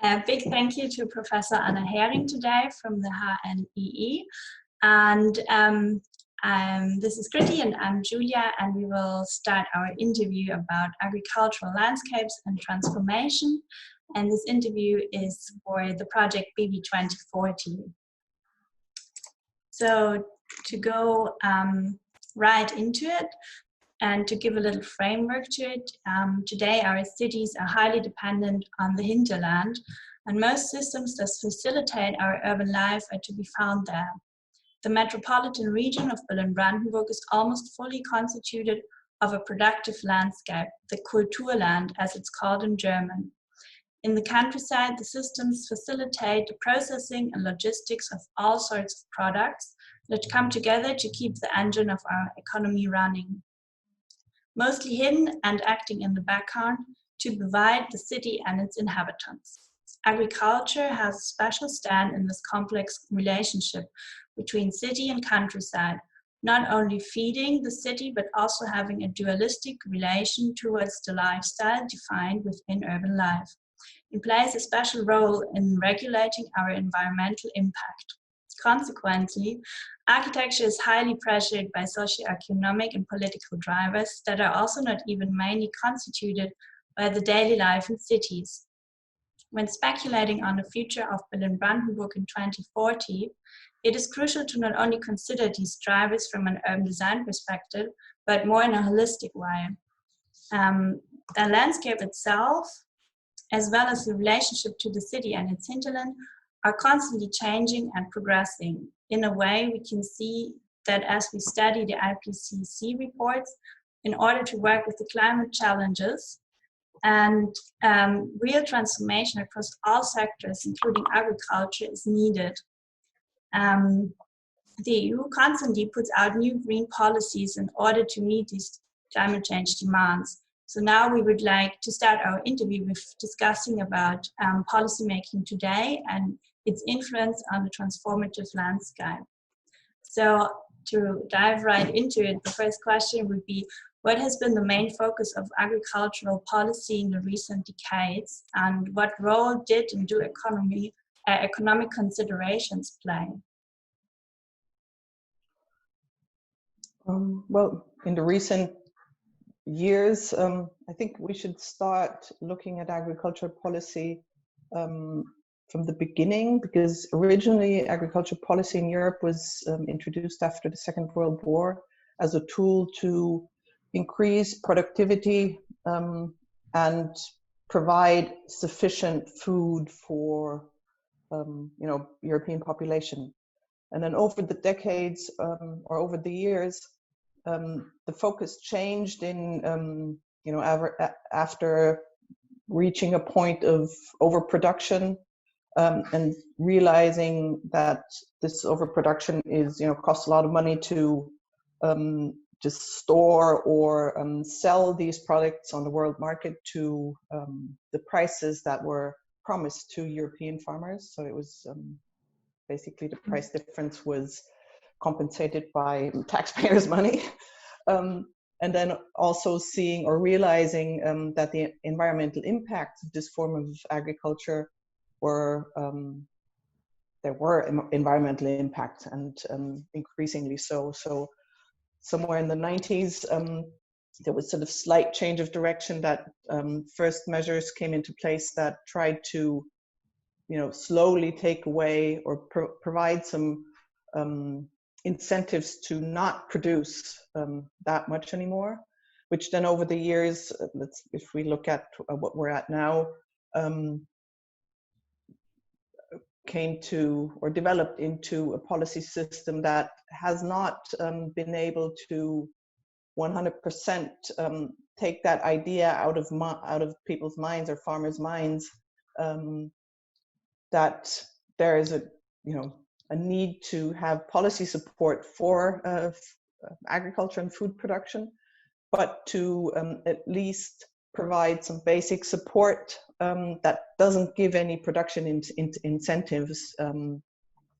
A big thank you to Professor Anna Häring today from the HNEE. And this is Kriti and I'm Julia, and we will start our interview about agricultural landscapes and transformation. And this interview is for the project BB 2040. So to go right into it, and to give a little framework to it, today our cities are highly dependent on the hinterland, and most systems that facilitate our urban life are to be found there. The metropolitan region of Berlin and Brandenburg is almost fully constituted of a productive landscape, the Kulturland as it's called in German. In the countryside, the systems facilitate the processing and logistics of all sorts of products that come together to keep the engine of our economy running. Mostly hidden and acting in the background to provide the city and its inhabitants. Agriculture has a special stand in this complex relationship between city and countryside, not only feeding the city, but also having a dualistic relation towards the lifestyle defined within urban life. It plays a special role in regulating our environmental impact. Consequently, architecture is highly pressured by socio-economic and political drivers that are also not even mainly constituted by the daily life in cities. When speculating on the future of Berlin and Brandenburg in 2040, it is crucial to not only consider these drivers from an urban design perspective, but more in a holistic way. The landscape itself, as well as the relationship to the city and its hinterland, are constantly changing and progressing. In a way, we can see that as we study the IPCC reports, in order to work with the climate challenges and real transformation across all sectors, including agriculture, is needed. The EU constantly puts out new green policies in order to meet these climate change demands. So now we would like to start our interview with discussing about policymaking today and its influence on the transformative landscape. So to dive right into it, the first question would be, what has been the main focus of agricultural policy in the recent decades, and what role did and do economic considerations play? Well, in the recent years, I think we should start looking at agricultural policy from the beginning, because originally agriculture policy in Europe was introduced after the Second World War as a tool to increase productivity and provide sufficient food for European population. And then over the decades or over the years, the focus changed in after reaching a point of overproduction. And realizing that this overproduction is, costs a lot of money to just store or sell these products on the world market to the prices that were promised to European farmers. So it was basically the price difference was compensated by taxpayers' money. And then also seeing or realizing that the environmental impacts of this form of agriculture there were environmental impacts, and increasingly so. So somewhere in the 90s, there was sort of slight change of direction that first measures came into place that tried to, slowly take away or provide some incentives to not produce that much anymore, which then over the years, if we look at what we're at now, came to or developed into a policy system that has not been able to 100% take that idea out of people's minds or farmers' minds, that there is a need to have policy support for agriculture and food production, but to at least provide some basic support that doesn't give any production incentives in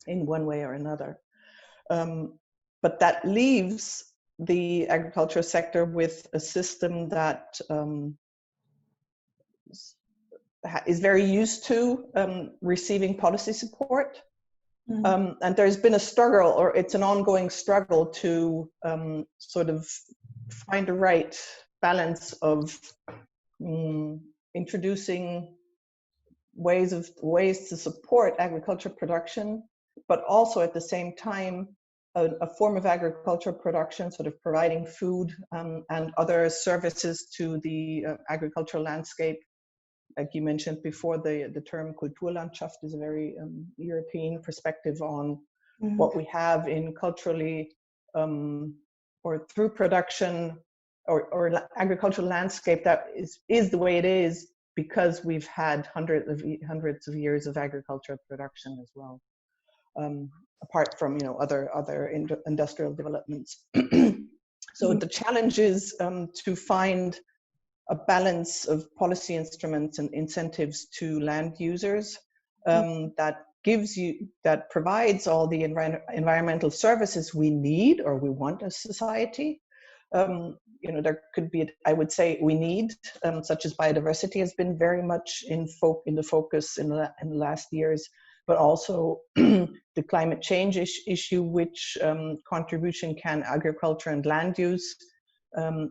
one way or another. But that leaves the agriculture sector with a system that is very used to receiving policy support. Mm. And there's been a struggle, or it's an ongoing struggle, to sort of find the right balance of introducing ways to support agriculture production, but also at the same time a form of agricultural production, sort of providing food and other services to the agricultural landscape. Like you mentioned before, the term Kulturlandschaft is a very European perspective on what we have in culturally or through production or agricultural landscape that is the way it is because we've had hundreds of years of agricultural production as well, apart from other industrial developments. So the challenge is to find a balance of policy instruments and incentives to land users that provides all the environmental services we need or we want as society. There could be, I would say, we need, such as biodiversity has been very much in the focus in the last years, but also the climate change issue, which contribution can agriculture and land use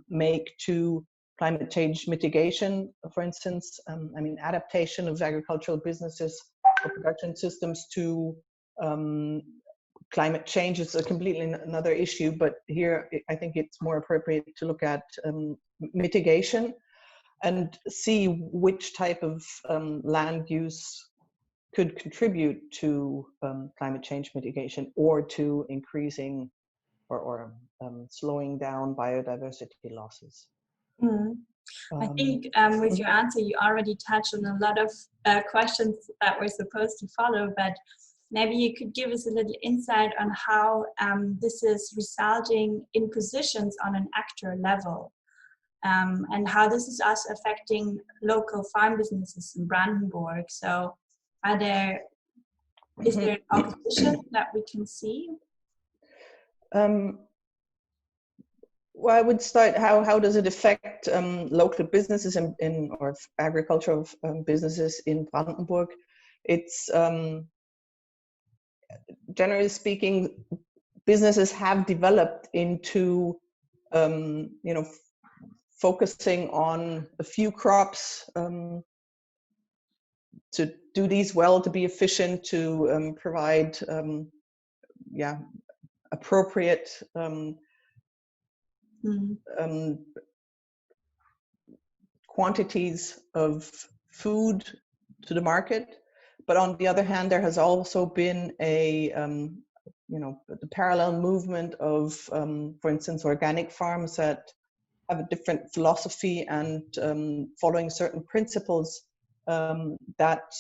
make to climate change mitigation, for instance. Adaptation of agricultural businesses or production systems to climate change is a completely another issue, but here I think it's more appropriate to look at mitigation and see which type of land use could contribute to climate change mitigation or to increasing or slowing down biodiversity losses. I think with your answer, you already touched on a lot of questions that we're supposed to follow, but maybe you could give us a little insight on how this is resulting in positions on an actor level, and how this is also affecting local farm businesses in Brandenburg. So is there an opposition that we can see? Well, I would start, how does it affect local businesses or agricultural businesses in Brandenburg? It's generally speaking, businesses have developed into focusing on a few crops, to do these well, to be efficient, to provide appropriate quantities of food to the market. But on the other hand, there has also been the parallel movement of, for instance, organic farms that have a different philosophy and following certain principles that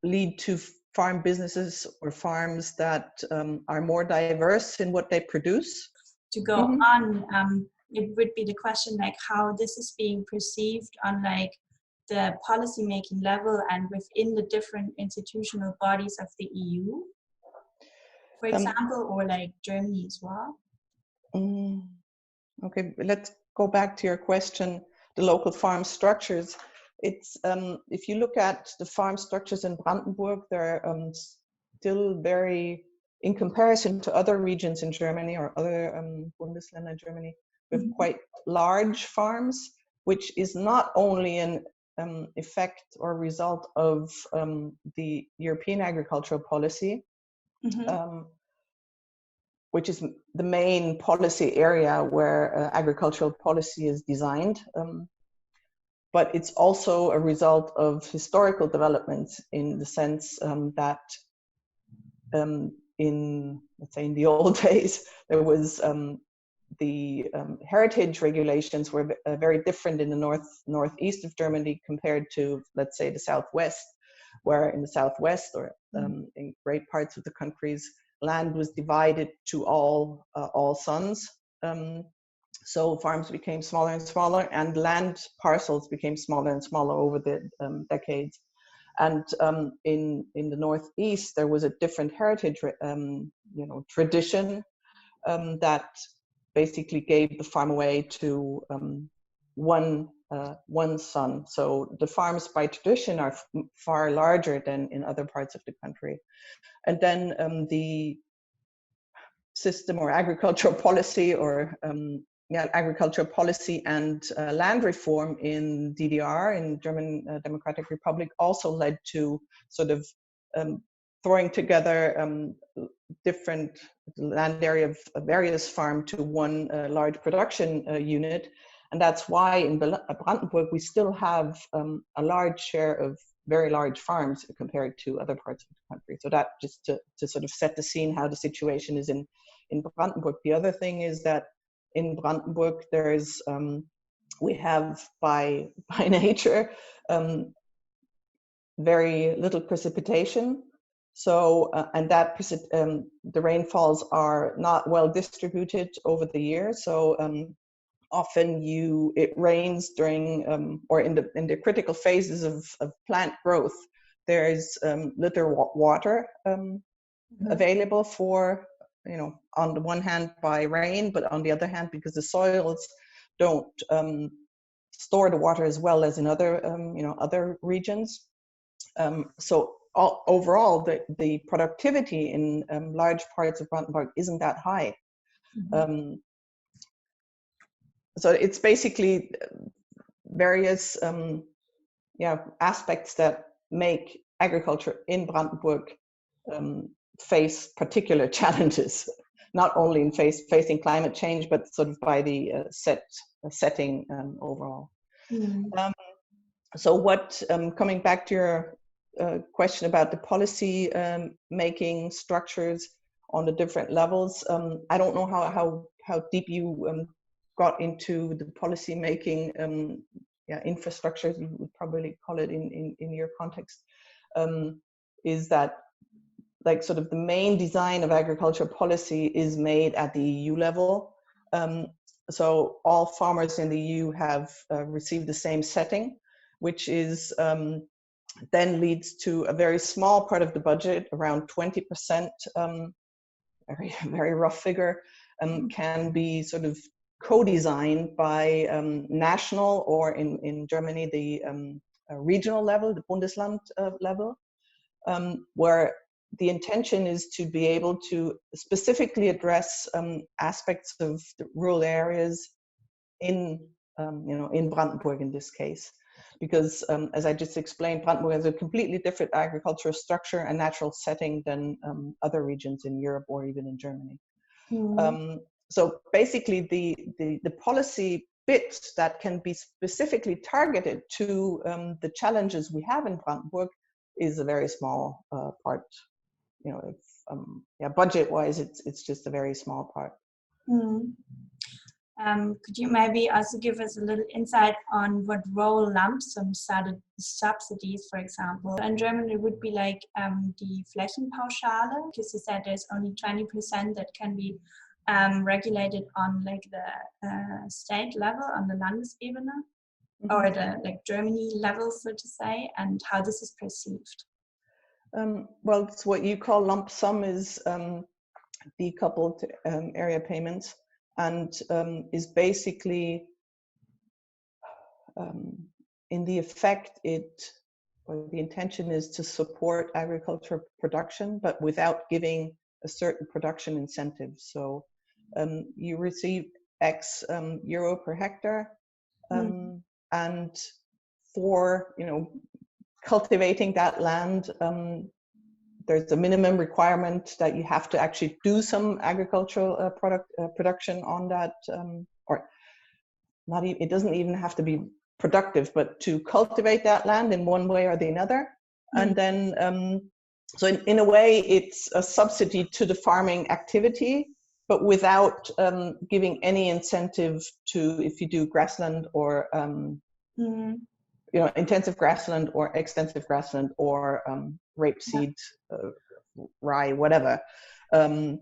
lead to farm businesses or farms that are more diverse in what they produce. To go on, it would be the question like how this is being perceived on like the policy making level and within the different institutional bodies of the EU, for example, or like Germany as well. Okay, let's go back to your question, the local farm structures. It's if you look at the farm structures in Brandenburg, they're still very, in comparison to other regions in Germany or other Bundesländer in Germany, with quite large farms, which is not only an effect or result of the European agricultural policy, which is the main policy area where agricultural policy is designed. But it's also a result of historical developments in the sense that let's say in the old days, there was the heritage regulations were very different in the northeast of Germany compared to, let's say, the southwest, where in the southwest or in great parts of the countries, land was divided to all sons. So farms became smaller and smaller, and land parcels became smaller and smaller over the decades. And in the northeast, there was a different heritage, tradition that basically gave the farm away to one one son. So the farms by tradition are far larger than in other parts of the country. And then the system or agricultural policy or agricultural policy and land reform in DDR, in German Democratic Republic, also led to sort of throwing together different land area of various farm to one large production unit. And that's why in Brandenburg we still have a large share of very large farms compared to other parts of the country. So that just to sort of set the scene how the situation is in Brandenburg. The other thing is that in Brandenburg there's we have by nature very little precipitation. So and that the rainfalls are not well distributed over the year. So often it rains during or in the critical phases of plant growth. There is little water available for, on the one hand by rain, but on the other hand because the soils don't store the water as well as in other other regions. So overall, the productivity in large parts of Brandenburg isn't that high. Mm-hmm. So it's basically various aspects that make agriculture in Brandenburg face particular challenges, not only in facing climate change, but sort of by the setting overall. Mm. So what, coming back to your question about the policy making structures on the different levels, I don't know how deep you got into the policy making infrastructure, you would probably call it in your context, is that like sort of the main design of agricultural policy is made at the EU level. So all farmers in the EU have received the same setting, which is then leads to a very small part of the budget, around 20%, very, very rough figure, can be sort of co-designed by national or in Germany, the regional level, the Bundesland level, where the intention is to be able to specifically address aspects of the rural areas in Brandenburg in this case. Because as I just explained, Brandenburg has a completely different agricultural structure and natural setting than other regions in Europe or even in Germany. Mm-hmm. So basically the policy bit that can be specifically targeted to the challenges we have in Brandenburg is a very small part. Budget-wise, it's just a very small part. Mm. Could you maybe also give us a little insight on what role lump sum subsidies, for example, in Germany would be like the Flächenpauschale, because you said there's only 20% that can be regulated on like the state level, on the Landesebene, mm-hmm. or the like Germany level, so to say, and how this is perceived. Well, it's what you call lump sum is decoupled area payments, and is basically in the effect the intention is to support agricultural production, but without giving a certain production incentive. So you receive X euro per hectare, and for cultivating that land, there's a minimum requirement that you have to actually do some agricultural production on that, or not even, it doesn't even have to be productive, but to cultivate that land in one way or the other. And then, so in a way, it's a subsidy to the farming activity, but without giving any incentive to, if you do grassland or intensive grassland or extensive grassland or rapeseed, rye, whatever. So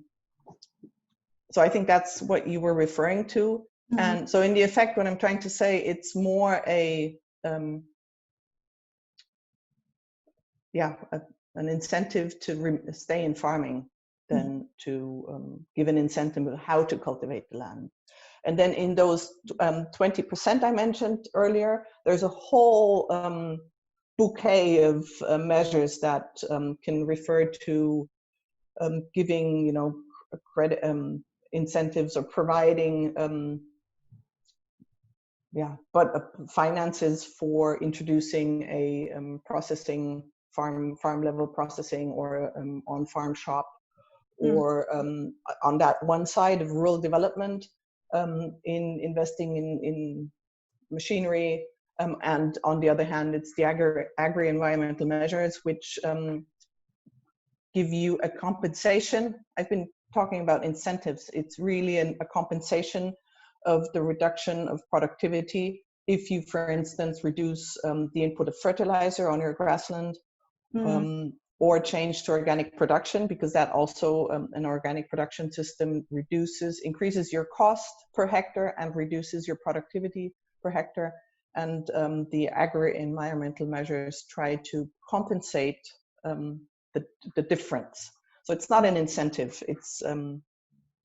I think that's what you were referring to. Mm-hmm. And so in the effect, what I'm trying to say, it's more an incentive to stay in farming than to give an incentive of how to cultivate the land. And then in those 20% I mentioned earlier, there's a whole bouquet of measures that can refer to giving, you know, credit incentives or providing finances for introducing a processing farm level processing or on farm shop, or on that one side of rural development, in investing in machinery, and on the other hand it's the agri-environmental measures which give you a compensation. I've been talking about incentives. It's really a compensation of the reduction of productivity. If you, for instance, reduce the input of fertilizer on your grassland, or change to organic production, because that also, an organic production system increases your cost per hectare and reduces your productivity per hectare. And the agri-environmental measures try to compensate the difference. So it's not an incentive, it's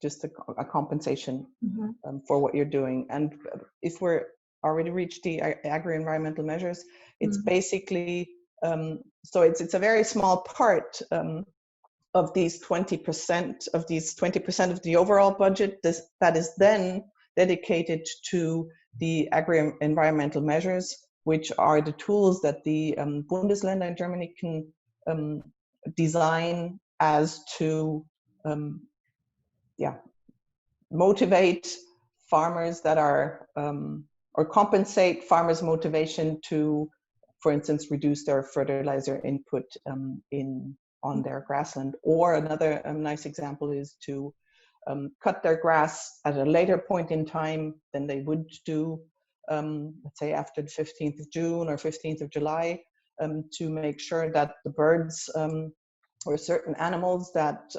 just a compensation for what you're doing. And if we're already reached the agri-environmental measures, it's basically, so it's a very small part of these 20% of the overall budget that is then dedicated to the agri-environmental measures, which are the tools that the Bundesländer in Germany can design as to motivate farmers that are or compensate farmers' motivation to, for instance, reduce their fertilizer input on their grassland. Or another nice example is to cut their grass at a later point in time than they would do, let's say after the 15th of June or 15th of July, to make sure that the birds or certain animals that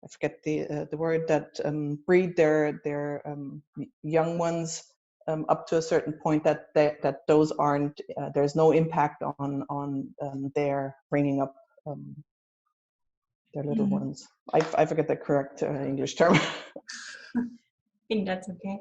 I forget the word, that breed their young ones up to a certain point, that those aren't, there's no impact on their bringing up their little ones. I forget the correct English term. I think that's okay.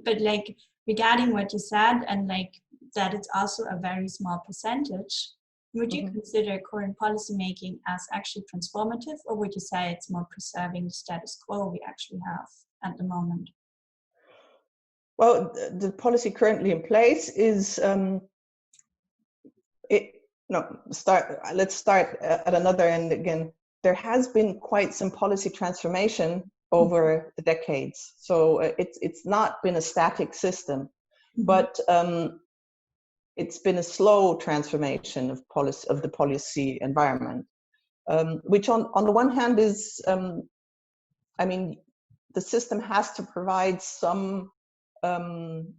But like regarding what you said, and like that it's also a very small percentage, would you consider current policymaking as actually transformative, or would you say it's more preserving the status quo we actually have at the moment? Well, the policy currently in place is let's start at another end again. There has been quite some policy transformation over the decades, so it's not been a static system, but it's been a slow transformation of the policy environment, which on the one hand is, I mean, the system has to provide some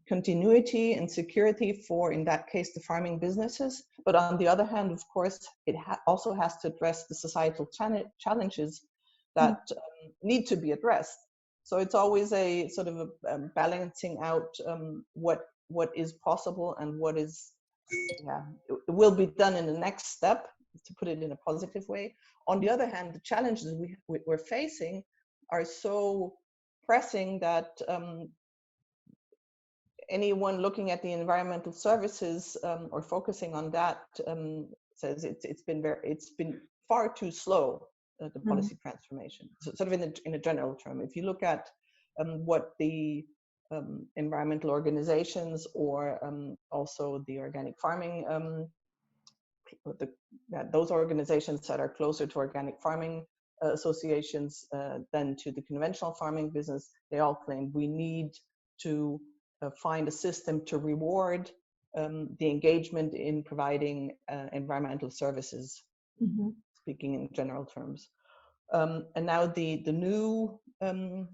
continuity and security for, in that case, the farming businesses. But on the other hand, of course, it also has to address the societal challenges that need to be addressed. So it's always a sort of a balancing out what is possible and what is, it will be done in the next step, to put it in a positive way. On the other hand, the challenges we're facing are so pressing that anyone looking at the environmental services or focusing on that says it's been far too slow, the policy transformation. So sort of in a general term, if you look at what the environmental organizations or also the organic farming, those organizations that are closer to organic farming associations than to the conventional farming business, they all claim we need to find a system to reward the engagement in providing environmental services, speaking in general terms. And now the new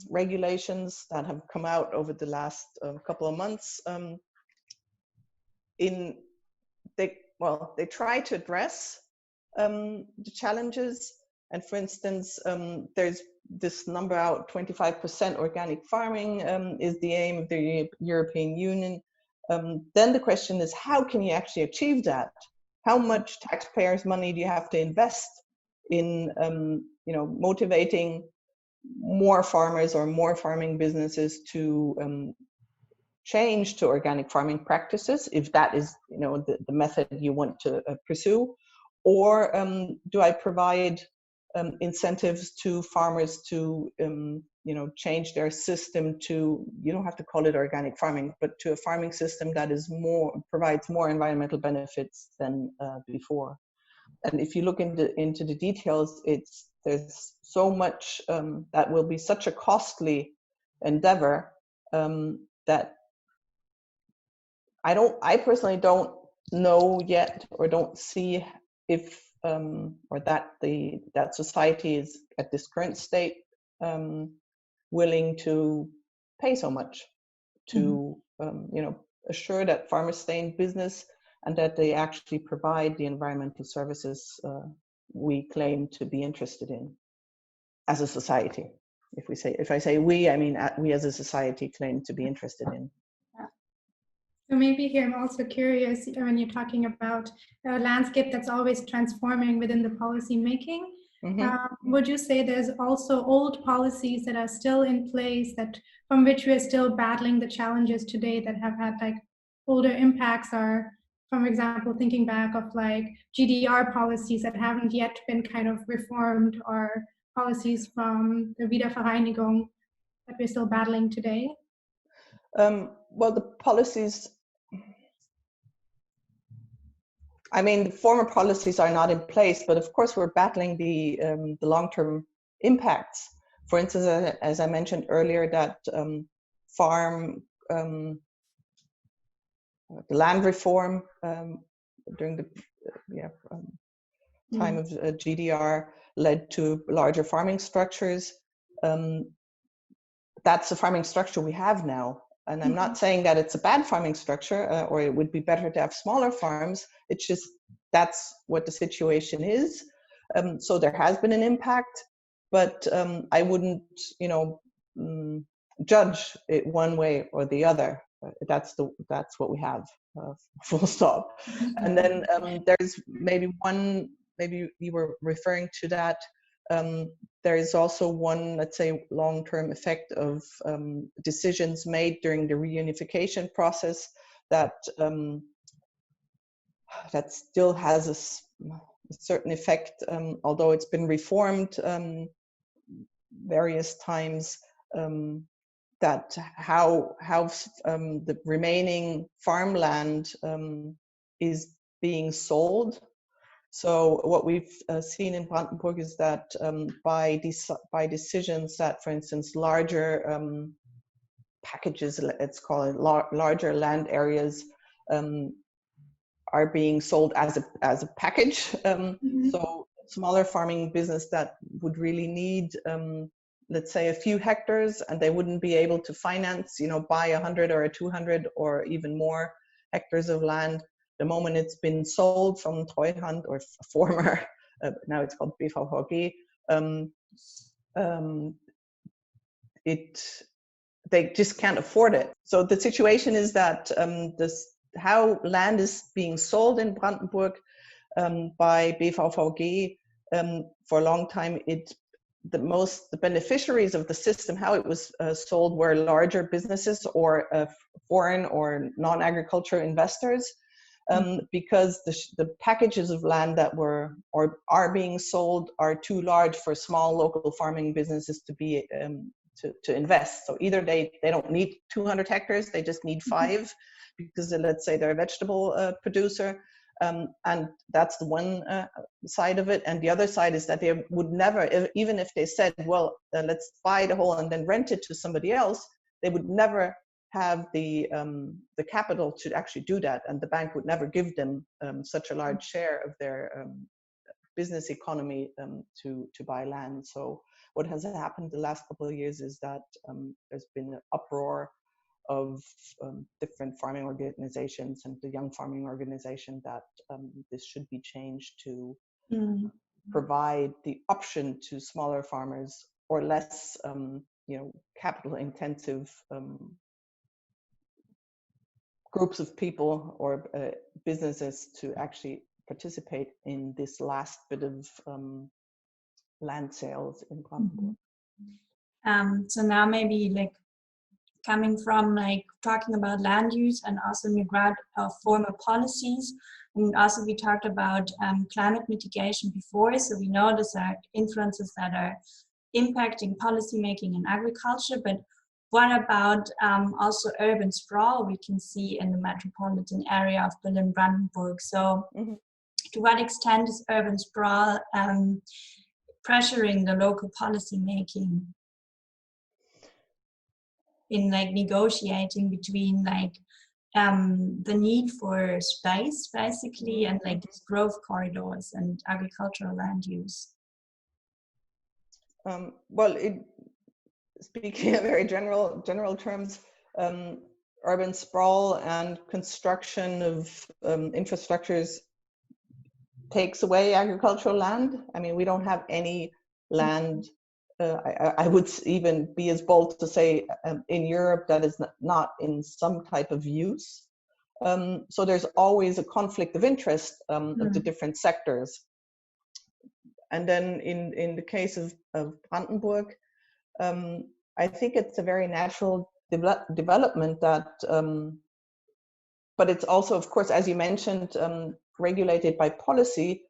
regulations that have come out over the last couple of months, they try to address the challenges. And for instance, there's this number out, 25% organic farming is the aim of the European Union. Then the question is, how can you actually achieve that? How much taxpayers' money do you have to invest in motivating more farmers or more farming businesses to change to organic farming practices, if that is, you know, the method you want to pursue, or do I provide incentives to farmers to you know, change their system to, you don't have to call it organic farming, but to a farming system that is provides more environmental benefits than before. And if you look into the details, there's so much that will be such a costly endeavor that I personally don't know yet, or don't see if or that that society is at this current state willing to pay so much to you know, assure that farmers stay in business and that they actually provide the environmental services we claim to be interested in as a society. If I say we, I mean we as a society claim to be interested in. So maybe here I'm also curious, when you're talking about a landscape that's always transforming within the policy making, would you say there's also old policies that are still in place, that from which we're still battling the challenges today, that have had like older impacts, or, for example, thinking back of like GDR policies that haven't yet been kind of reformed, or policies from the Wiedervereinigung that we're still battling today? Well, the policies, I mean, the former policies are not in place, but of course we're battling the long-term impacts. For instance, as I mentioned earlier, that the land reform during the time of GDR led to larger farming structures. That's the farming structure we have now. And I'm not saying that it's a bad farming structure or it would be better to have smaller farms. It's just that's what the situation is. So there has been an impact, but I wouldn't, you know, judge it one way or the other. That's what we have, full stop. And then there's maybe you were referring to that. There is also one, let's say, long-term effect of decisions made during the reunification process that that still has a certain effect, although it's been reformed various times. That how the remaining farmland is being sold. So what we've seen in Brandenburg is that by decisions that, for instance, larger packages, let's call it larger land areas, are being sold as a package. So smaller farming business that would really need, let's say, a few hectares, and they wouldn't be able to finance, you know, buy 100 or 200 or even more hectares of land. The moment it's been sold from Treuhand, or former, now it's called BVVG, they just can't afford it. So the situation is that how land is being sold in Brandenburg by BVVG for a long time, the beneficiaries of the system, how it was sold, were larger businesses or foreign or non-agriculture investors. Because the packages of land that were or are being sold are too large for small local farming businesses to be to invest. So either they don't need 200 hectares, they just need 5, because let's say they're a vegetable producer, and that's the one side of it. And the other side is that they would never, even if they said, well, let's buy the whole and then rent it to somebody else, they would never have the capital to actually do that, and the bank would never give them such a large share of their business economy to buy land. So what has happened the last couple of years is that there's been an uproar of different farming organizations and the young farming organization that this should be changed to provide the option to smaller farmers or less capital intensive groups of people or businesses to actually participate in this last bit of land sales in Brandenburg. So now maybe like coming from like talking about land use and also in regard of former policies. And also we talked about climate mitigation before, so we know these are influences that are impacting policymaking in agriculture, but what about also urban sprawl we can see in the metropolitan area of Berlin and Brandenburg? So to what extent is urban sprawl pressuring the local policymaking in like negotiating between like the need for space basically and like these growth corridors and agricultural land use? Well, speaking in very general terms, urban sprawl and construction of infrastructures takes away agricultural land. I mean, we don't have any land. I would even be as bold to say in Europe that is not in some type of use. So there's always a conflict of interest of the different sectors. And then in the case of Brandenburg, I think it's a very natural development that, but it's also, of course, as you mentioned, regulated by policy,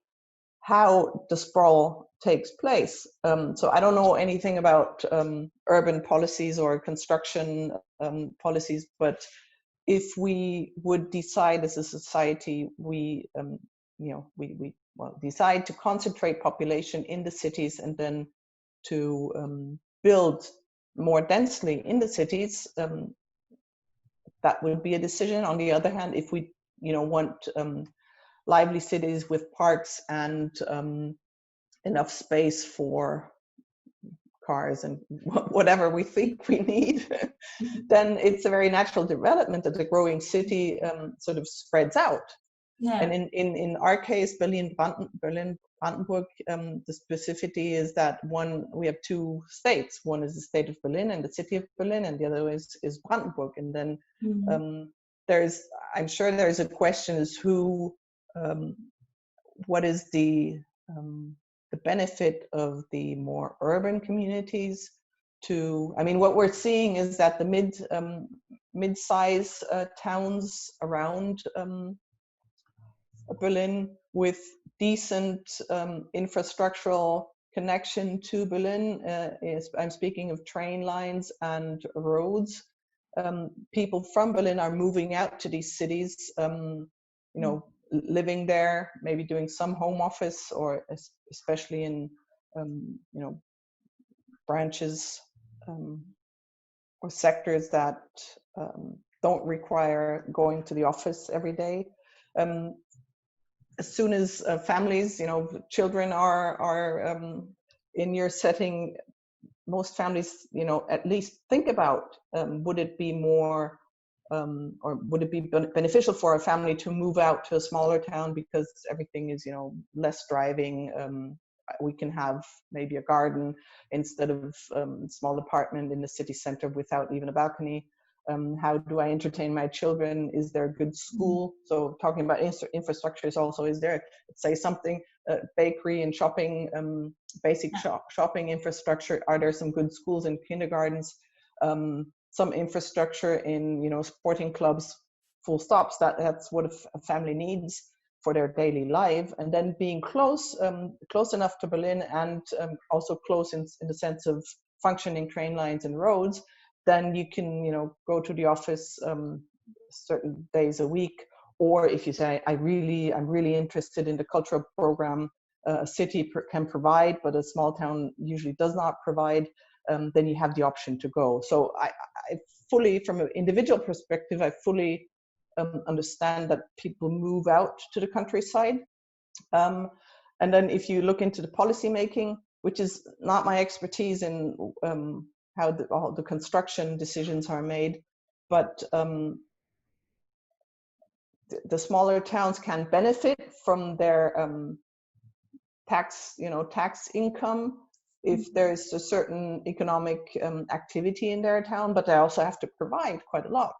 how the sprawl takes place. So I don't know anything about urban policies or construction policies, but if we would decide as a society, we decide to concentrate population in the cities and then to build more densely in the cities, that would be a decision. On the other hand, if we want lively cities with parks and enough space for cars and whatever we think we need, then it's a very natural development that the growing city sort of spreads out. Yeah. And in our case, Berlin Brandenburg, the specificity is that we have two states. One is the state of Berlin and the city of Berlin, and the other is Brandenburg. And then I'm sure there's a question as what is the benefit of the more urban communities I mean, what we're seeing is that the mid-size towns around Berlin with decent infrastructural connection to Berlin, I'm speaking of train lines and roads. People from Berlin are moving out to these cities, living there, maybe doing some home office, or especially in branches or sectors that don't require going to the office every day. As soon as families, children are in your setting, most families, at least think about, would it be more, or would it be beneficial for a family to move out to a smaller town because everything is, less driving. We can have maybe a garden instead of a small apartment in the city center without even a balcony. How do I entertain my children? Is there a good school? So talking about infrastructure is also, is there, say something, bakery and shopping, basic shopping infrastructure? Are there some good schools and kindergartens? Some infrastructure in, sporting clubs, full stops, that's what a family needs for their daily life. And then being close enough to Berlin and also close in the sense of functioning train lines and roads, then you can, go to the office certain days a week. Or if you say, I'm really interested in the cultural program a city can provide, but a small town usually does not provide, then you have the option to go. So I fully, from an individual perspective, I fully understand that people move out to the countryside. And then if you look into the policy making, which is not my expertise in how all the construction decisions are made, but the smaller towns can benefit from their tax income if there's a certain economic activity in their town, but they also have to provide quite a lot.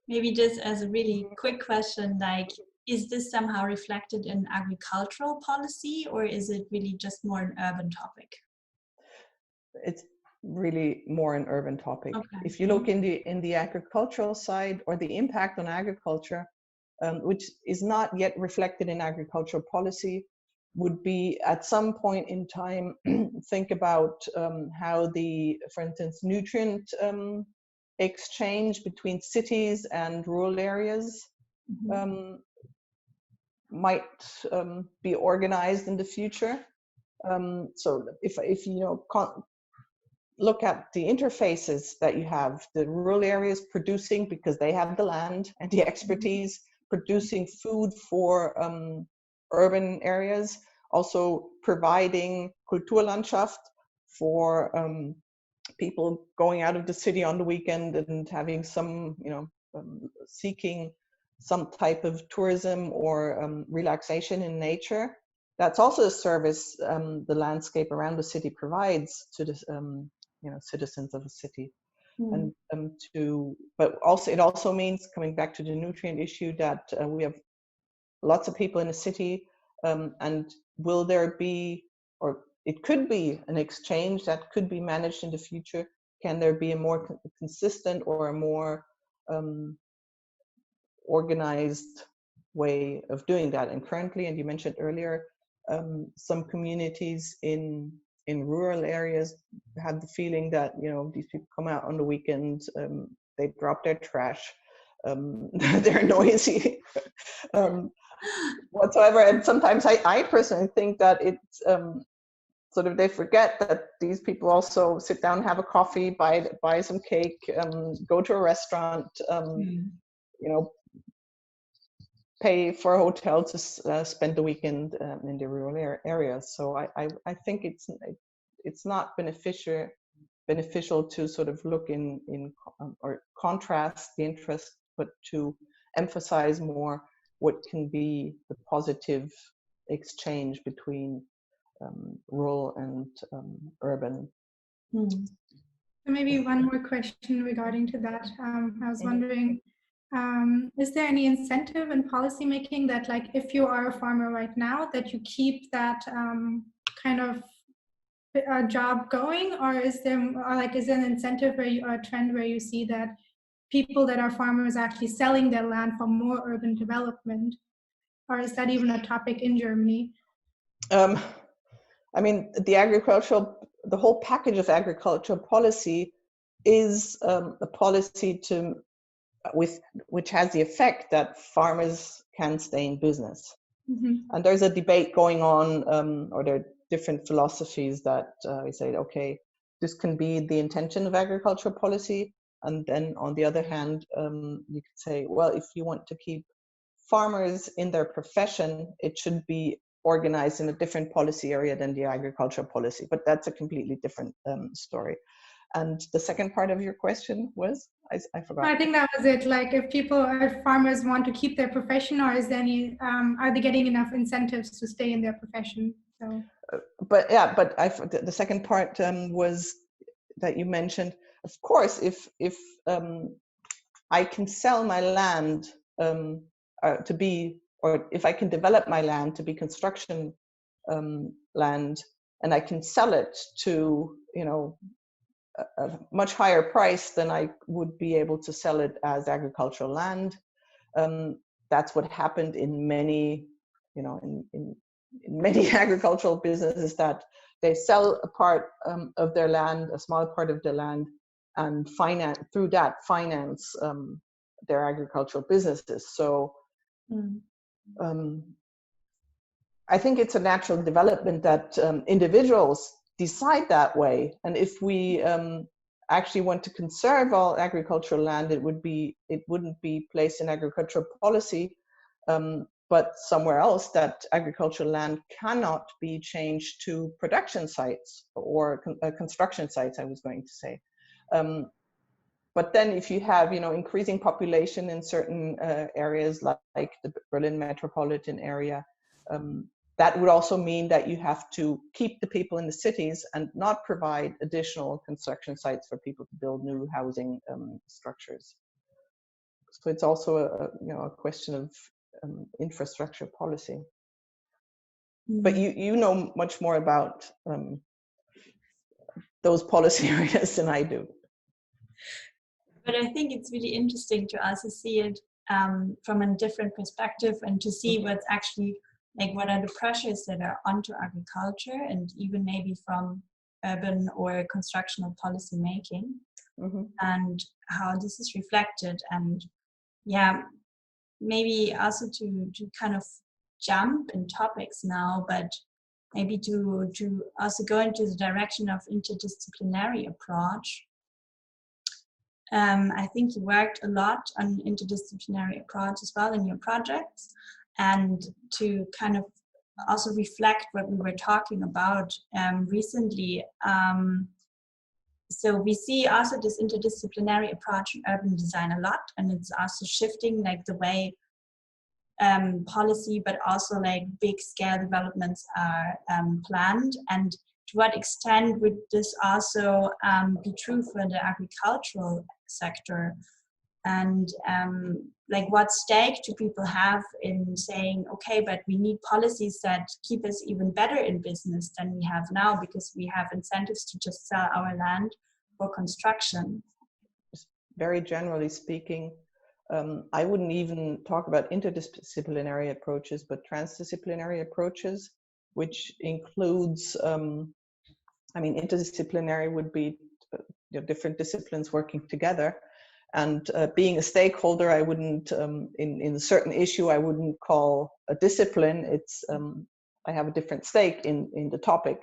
Maybe just as a really quick question, like, is this somehow reflected in agricultural policy, or is it really just more an urban topic? it's really more an urban topic. Okay. If you look in the agricultural side, or the impact on agriculture, which is not yet reflected in agricultural policy, would be at some point in time think about how the, for instance, nutrient exchange between cities and rural areas might be organized in the future. So if you know, look at the interfaces that you have, the rural areas producing because they have the land and the expertise, producing food for urban areas, also providing Kulturlandschaft for people going out of the city on the weekend and having some, you know, seeking some type of tourism or relaxation in nature. That's also a service the landscape around the city provides to the you know, citizens of a city. And but also, it also means, coming back to the nutrient issue, that we have lots of people in a city, and will there be, or it could be, an exchange that could be managed in the future? Can there be a more consistent or a more organized way of doing that? And currently, and you mentioned earlier, some communities in rural areas have the feeling that, you know, these people come out on the weekend, they drop their trash, they're noisy whatsoever. And sometimes I personally think that it's sort of, they forget that these people also sit down, have a coffee, buy some cake, go to a restaurant, you know, pay for a hotel to spend the weekend in the rural areas. So I think it's not beneficial to sort of look in or contrast the interest, but to emphasize more what can be the positive exchange between rural and urban. So maybe one more question regarding to that. I was wondering, is there any incentive in policymaking that, like, if you are a farmer right now, that you keep that kind of job going, or is there, is there an incentive where you, or a trend where you see that people that are farmers actually selling their land for more urban development, or is that even a topic in Germany? I mean, the whole package of agricultural policy is a policy which has the effect that farmers can stay in business. And there's a debate going on, or there are different philosophies that say, okay, this can be the intention of agricultural policy. And then on the other hand, you could say, well, if you want to keep farmers in their profession, it should be organized in a different policy area than the agricultural policy. But that's a completely different story. And the second part of your question was, I forgot. I think that was it. Like, if farmers want to keep their profession, or is there any, are they getting enough incentives to stay in their profession? So. But the second part was that you mentioned. Of course, if I can sell my land to be, or if I can develop my land to be construction land, and I can sell it to, you know, a much higher price than I would be able to sell it as agricultural land. That's what happened in many, you know, in many agricultural businesses, that they sell a part of their land, a small part of their land, and finance their agricultural businesses. So I think it's a natural development that individuals decide that way. And if we actually want to conserve all agricultural land, it wouldn't be placed in agricultural policy, but somewhere else, that agricultural land cannot be changed to production sites or construction sites, I was going to say. But then if you have, you know, increasing population in certain areas like the Berlin Metropolitan area, that would also mean that you have to keep the people in the cities and not provide additional construction sites for people to build new housing structures. So it's also a question of infrastructure policy. But you know much more about those policy areas than I do. But I think it's really interesting to also see it from a different perspective, and to see what's actually, like, what are the pressures that are onto agriculture, and even maybe from urban or constructional policy making, and how this is reflected. And yeah, maybe also to kind of jump in topics now, but maybe to also go into the direction of interdisciplinary approach. I think you worked a lot on interdisciplinary approach as well in your projects, and to kind of also reflect what we were talking about recently. So we see also this interdisciplinary approach in urban design a lot, and it's also shifting like the way policy, but also like big scale developments are planned. And to what extent would this also be true for the agricultural sector? And like, what stake do people have in saying, okay, but we need policies that keep us even better in business than we have now, because we have incentives to just sell our land for construction? Very generally speaking, I wouldn't even talk about interdisciplinary approaches, but transdisciplinary approaches, which includes, I mean, interdisciplinary would be different disciplines working together. And being a stakeholder, I wouldn't, in a certain issue, I wouldn't call a discipline. It's, I have a different stake in the topic.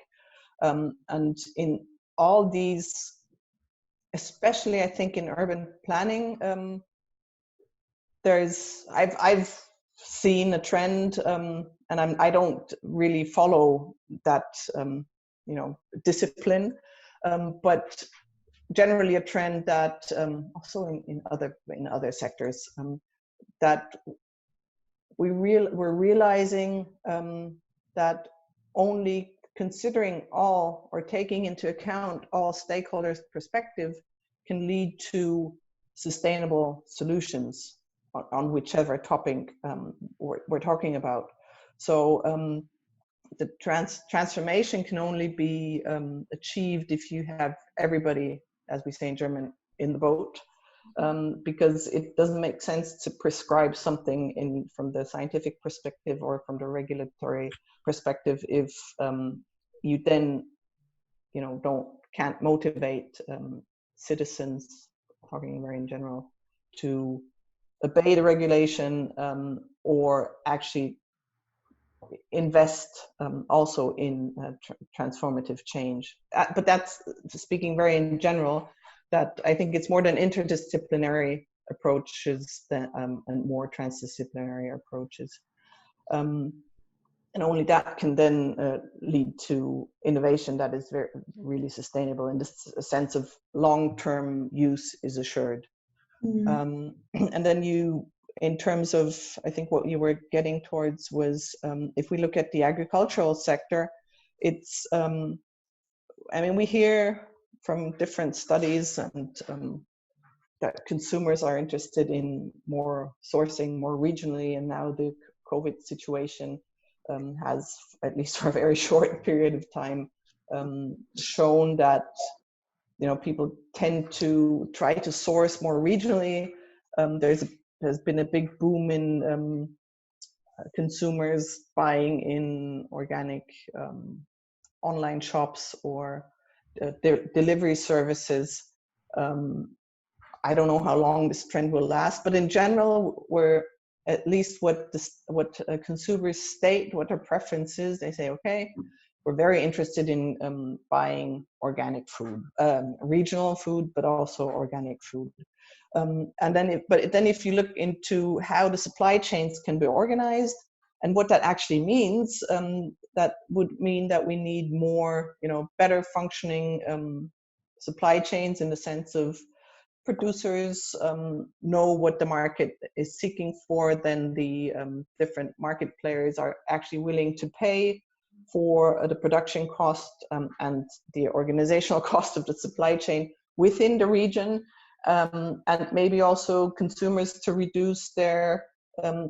And in all these, especially I think in urban planning, I've seen a trend, and I don't really follow that, discipline, but generally a trend that also in other sectors, that we're realizing that only considering all, or taking into account all stakeholders' perspective, can lead to sustainable solutions on whichever topic we're talking about. So the transformation can only be achieved if you have everybody, as we say in German, in the boat, because it doesn't make sense to prescribe something from the scientific perspective or from the regulatory perspective if you then can't motivate citizens, talking very in general, to obey the regulation or actually invest also in transformative change. But that's speaking very in general, that I think it's more than interdisciplinary approaches and more transdisciplinary approaches. And only that can then lead to innovation that is really sustainable, in the sense of long-term use is assured. And then in terms of, I think what you were getting towards was, if we look at the agricultural sector, it's, I mean, we hear from different studies and that consumers are interested in more sourcing more regionally, and now the COVID situation has, at least for a very short period of time, shown that people tend to try to source more regionally. There's been a big boom in consumers buying in organic online shops or delivery services. I don't know how long this trend will last, but in general, we're at least what consumers state, what their preference is. They say, okay, we're very interested in buying organic food, regional food, but also organic food. And then, if you look into how the supply chains can be organized and what that actually means, that would mean that we need more, better functioning supply chains, in the sense of producers know what the market is seeking for, then the different market players are actually willing to pay for the production cost and the organizational cost of the supply chain within the region, and maybe also consumers to reduce their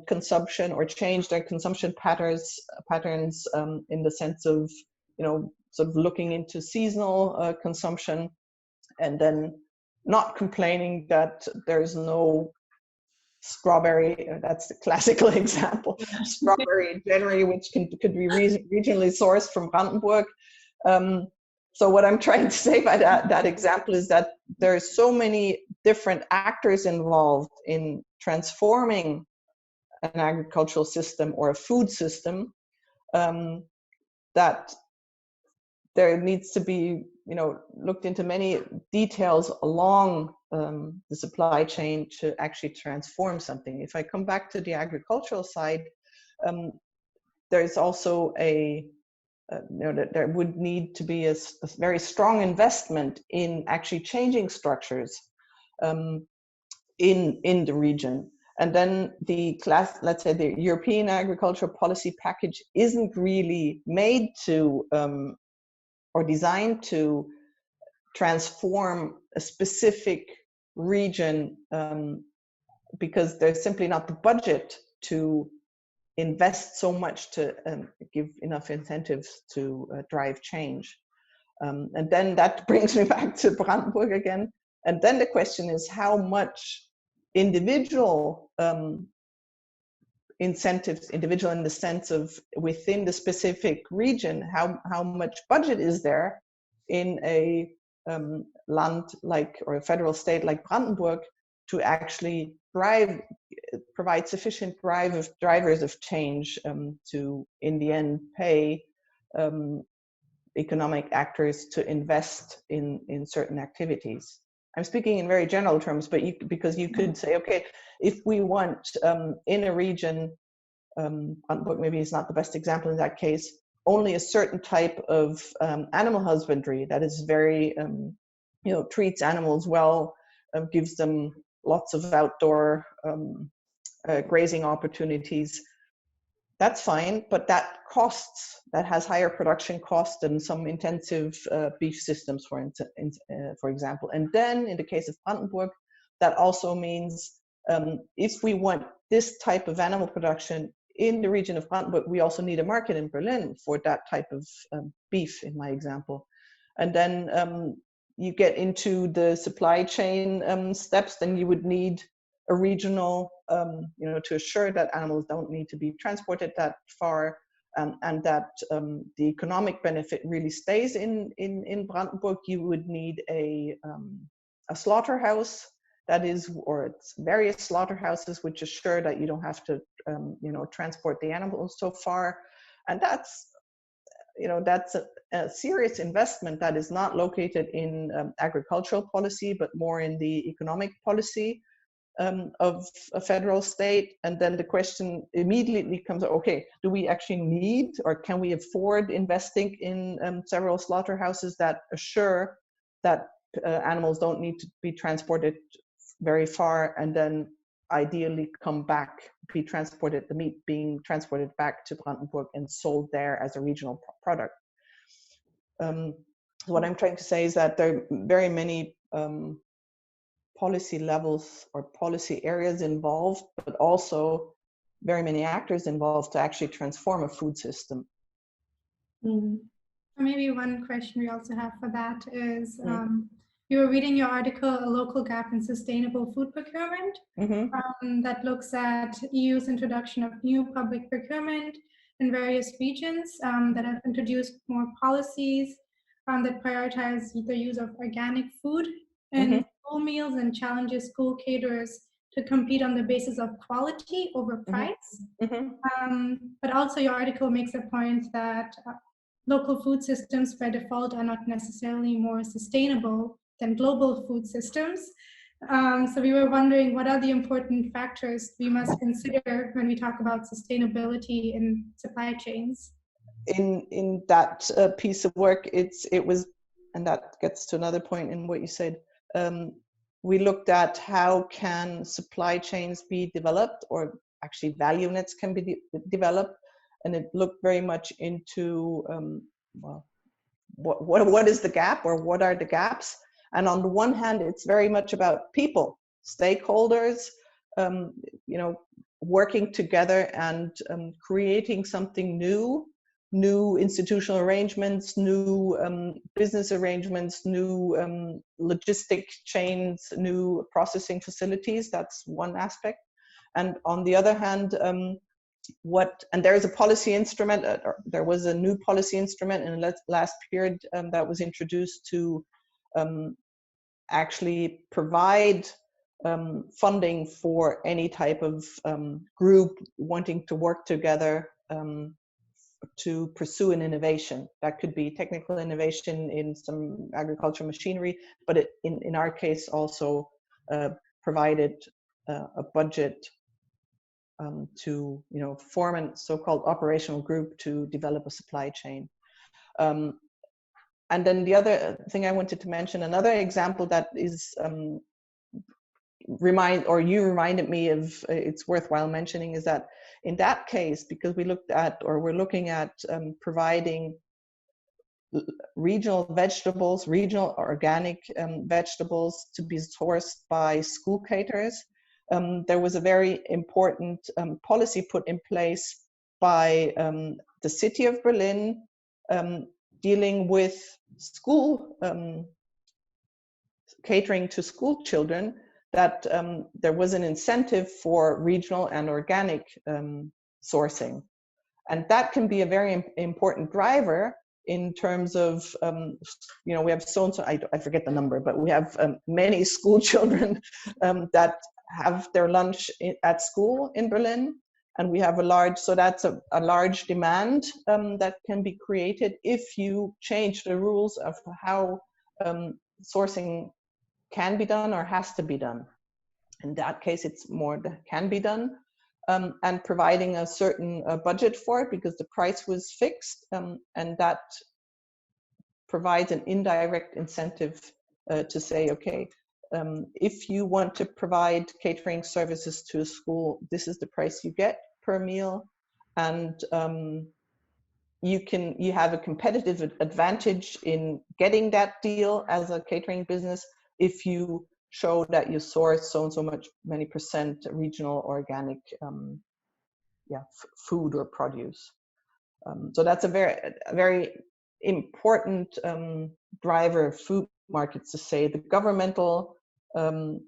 consumption or change their consumption patterns in the sense of sort of looking into seasonal consumption, and then not complaining that there's no strawberry. That's the classical example. Strawberry in January, which could be regionally sourced from Brandenburg. So what I'm trying to say by that example is that there's so many different actors involved in transforming an agricultural system or a food system, that there needs to be, looked into many details along the supply chain to actually transform something. If I come back to the agricultural side, there's also that there would need to be a very strong investment in actually changing structures in the region. And then let's say the European agricultural policy package isn't really made to or designed to transform a specific region, because there's simply not the budget to invest so much to give enough incentives to drive change. And then that brings me back to Brandenburg again. And then the question is how much individual incentives, individual in the sense of within the specific region, how much budget is there in a land like, or a federal state like Brandenburg, to actually provide sufficient drivers of change to, in the end, pay economic actors to invest in certain activities. I'm speaking in very general terms, but because you could say, okay, if we want in a region, Brandenburg maybe is not the best example in that case, only a certain type of animal husbandry that is very, treats animals well, gives them lots of outdoor grazing opportunities. That's fine, but that has higher production costs than some intensive beef systems, for example. And then in the case of Brandenburg, that also means if we want this type of animal production in the region of Brandenburg, we also need a market in Berlin for that type of beef, in my example. And then you get into the supply chain steps, then you would need a regional, to assure that animals don't need to be transported that far, and that the economic benefit really stays in Brandenburg. You would need a slaughterhouse that is, or it's various slaughterhouses which assure that you don't have to, transport the animals so far. And that's a serious investment that is not located in agricultural policy, but more in the economic policy of a federal state. And then the question immediately comes, okay, do we actually need, or can we afford investing in several slaughterhouses that assure that animals don't need to be transported very far, and then ideally be transported, the meat being transported back to Brandenburg and sold there as a regional product. What I'm trying to say is that there are very many policy levels or policy areas involved, but also very many actors involved to actually transform a food system. Mm-hmm. Maybe one question we also have for that is, you were reading your article, A Local Gap in Sustainable Food Procurement, that looks at EU's introduction of new public procurement in various regions that have introduced more policies that prioritize the use of organic food in school meals and challenges school caterers to compete on the basis of quality over price. But also your article makes a point that local food systems by default are not necessarily more sustainable than global food systems. So we were wondering, what are the important factors we must consider when we talk about sustainability in supply chains? In that piece of work, it was, and that gets to another point in what you said, we looked at how can supply chains be developed, or actually value nets can be developed, and it looked very much into what is the gap, or what are the gaps. And on the one hand, it's very much about people, stakeholders, working together and creating something new new institutional arrangements, new business arrangements, new logistic chains, new processing facilities. That's one aspect. And on the other hand, and there is a policy instrument, there was a new policy instrument in the last period that was introduced to actually provide funding for any type of group wanting to work together to pursue an innovation. That could be technical innovation in some agricultural machinery, but in our case also provided a budget to form a so-called operational group to develop a supply chain. And then the other thing I wanted to mention, another example that is you reminded me of, it's worthwhile mentioning, is that in that case, because we're looking at providing regional vegetables, regional organic vegetables to be sourced by school caterers, there was a very important policy put in place by the city of Berlin dealing with school catering to school children, that there was an incentive for regional and organic sourcing. And that can be a very important driver in terms of, we have so-and-so, I forget the number, but we have many school children that have their lunch at school in Berlin. And we have that's a large demand that can be created if you change the rules of how sourcing can be done or has to be done. In that case, it's more that can be done, and providing a certain budget for it, because the price was fixed, and that provides an indirect incentive to say, okay, if you want to provide catering services to a school, this is the price you get per meal, and you have a competitive advantage in getting that deal as a catering business if you show that you source so and so many percent regional organic food or produce. So that's a very important driver of food markets, to say the governmental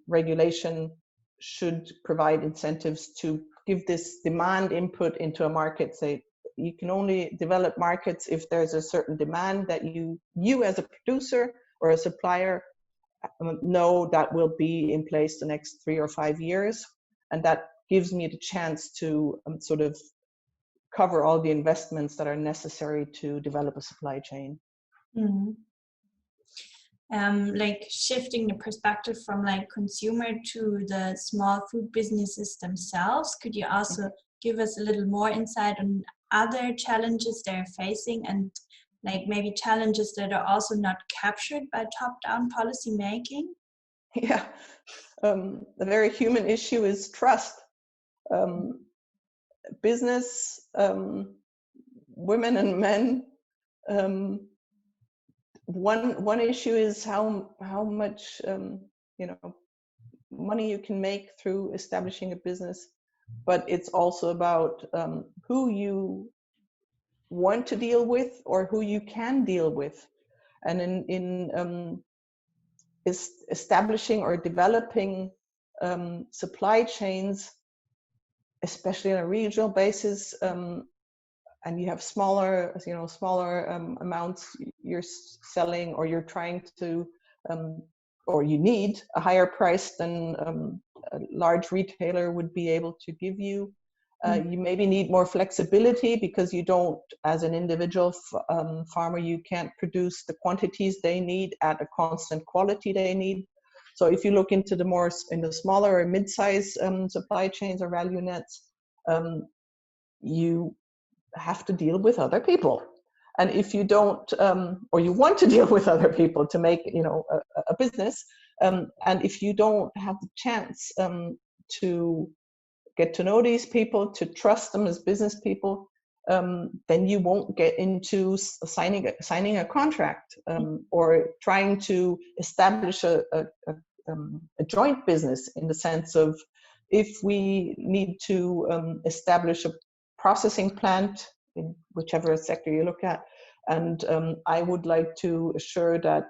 regulation should provide incentives to give this demand input into a market. Say you can only develop markets if there's a certain demand that you as a producer or a supplier know that will be in place the next 3 or 5 years, and that gives me the chance to sort of cover all the investments that are necessary to develop a supply chain. Mm-hmm. Like shifting the perspective from like consumer to the small food businesses themselves, could you also give us a little more insight on other challenges they're facing, and like maybe challenges that are also not captured by top-down policy making? Yeah, the very human issue is trust. Business, women and men, one issue is how much money you can make through establishing a business, but it's also about who you want to deal with or who you can deal with. And in establishing or developing supply chains, especially on a regional basis, and you have smaller amounts you're selling, or you're trying to, or you need a higher price than a large retailer would be able to give you. You maybe need more flexibility because you don't, as an individual farmer, you can't produce the quantities they need at a constant quality they need. So if you look into the smaller or mid-size supply chains or value nets, you have to deal with other people. And if you don't, or you want to deal with other people to make a business, and if you don't have the chance to get to know these people, to trust them as business people, then you won't get into signing a contract or trying to establish a joint business, in the sense of, if we need to establish a processing plant in whichever sector you look at. And I would like to assure that,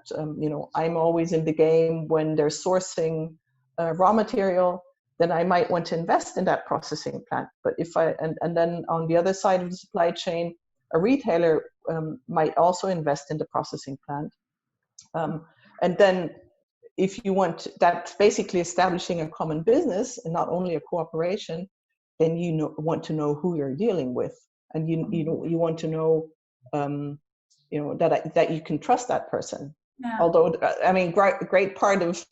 I'm always in the game when they're sourcing raw material, then I might want to invest in that processing plant. But if and then on the other side of the supply chain, a retailer might also invest in the processing plant. And then if you want, that's basically establishing a common business and not only a cooperation, then you want to know who you're dealing with. And you want to know, that you can trust that person. Yeah. Although, I mean, great part of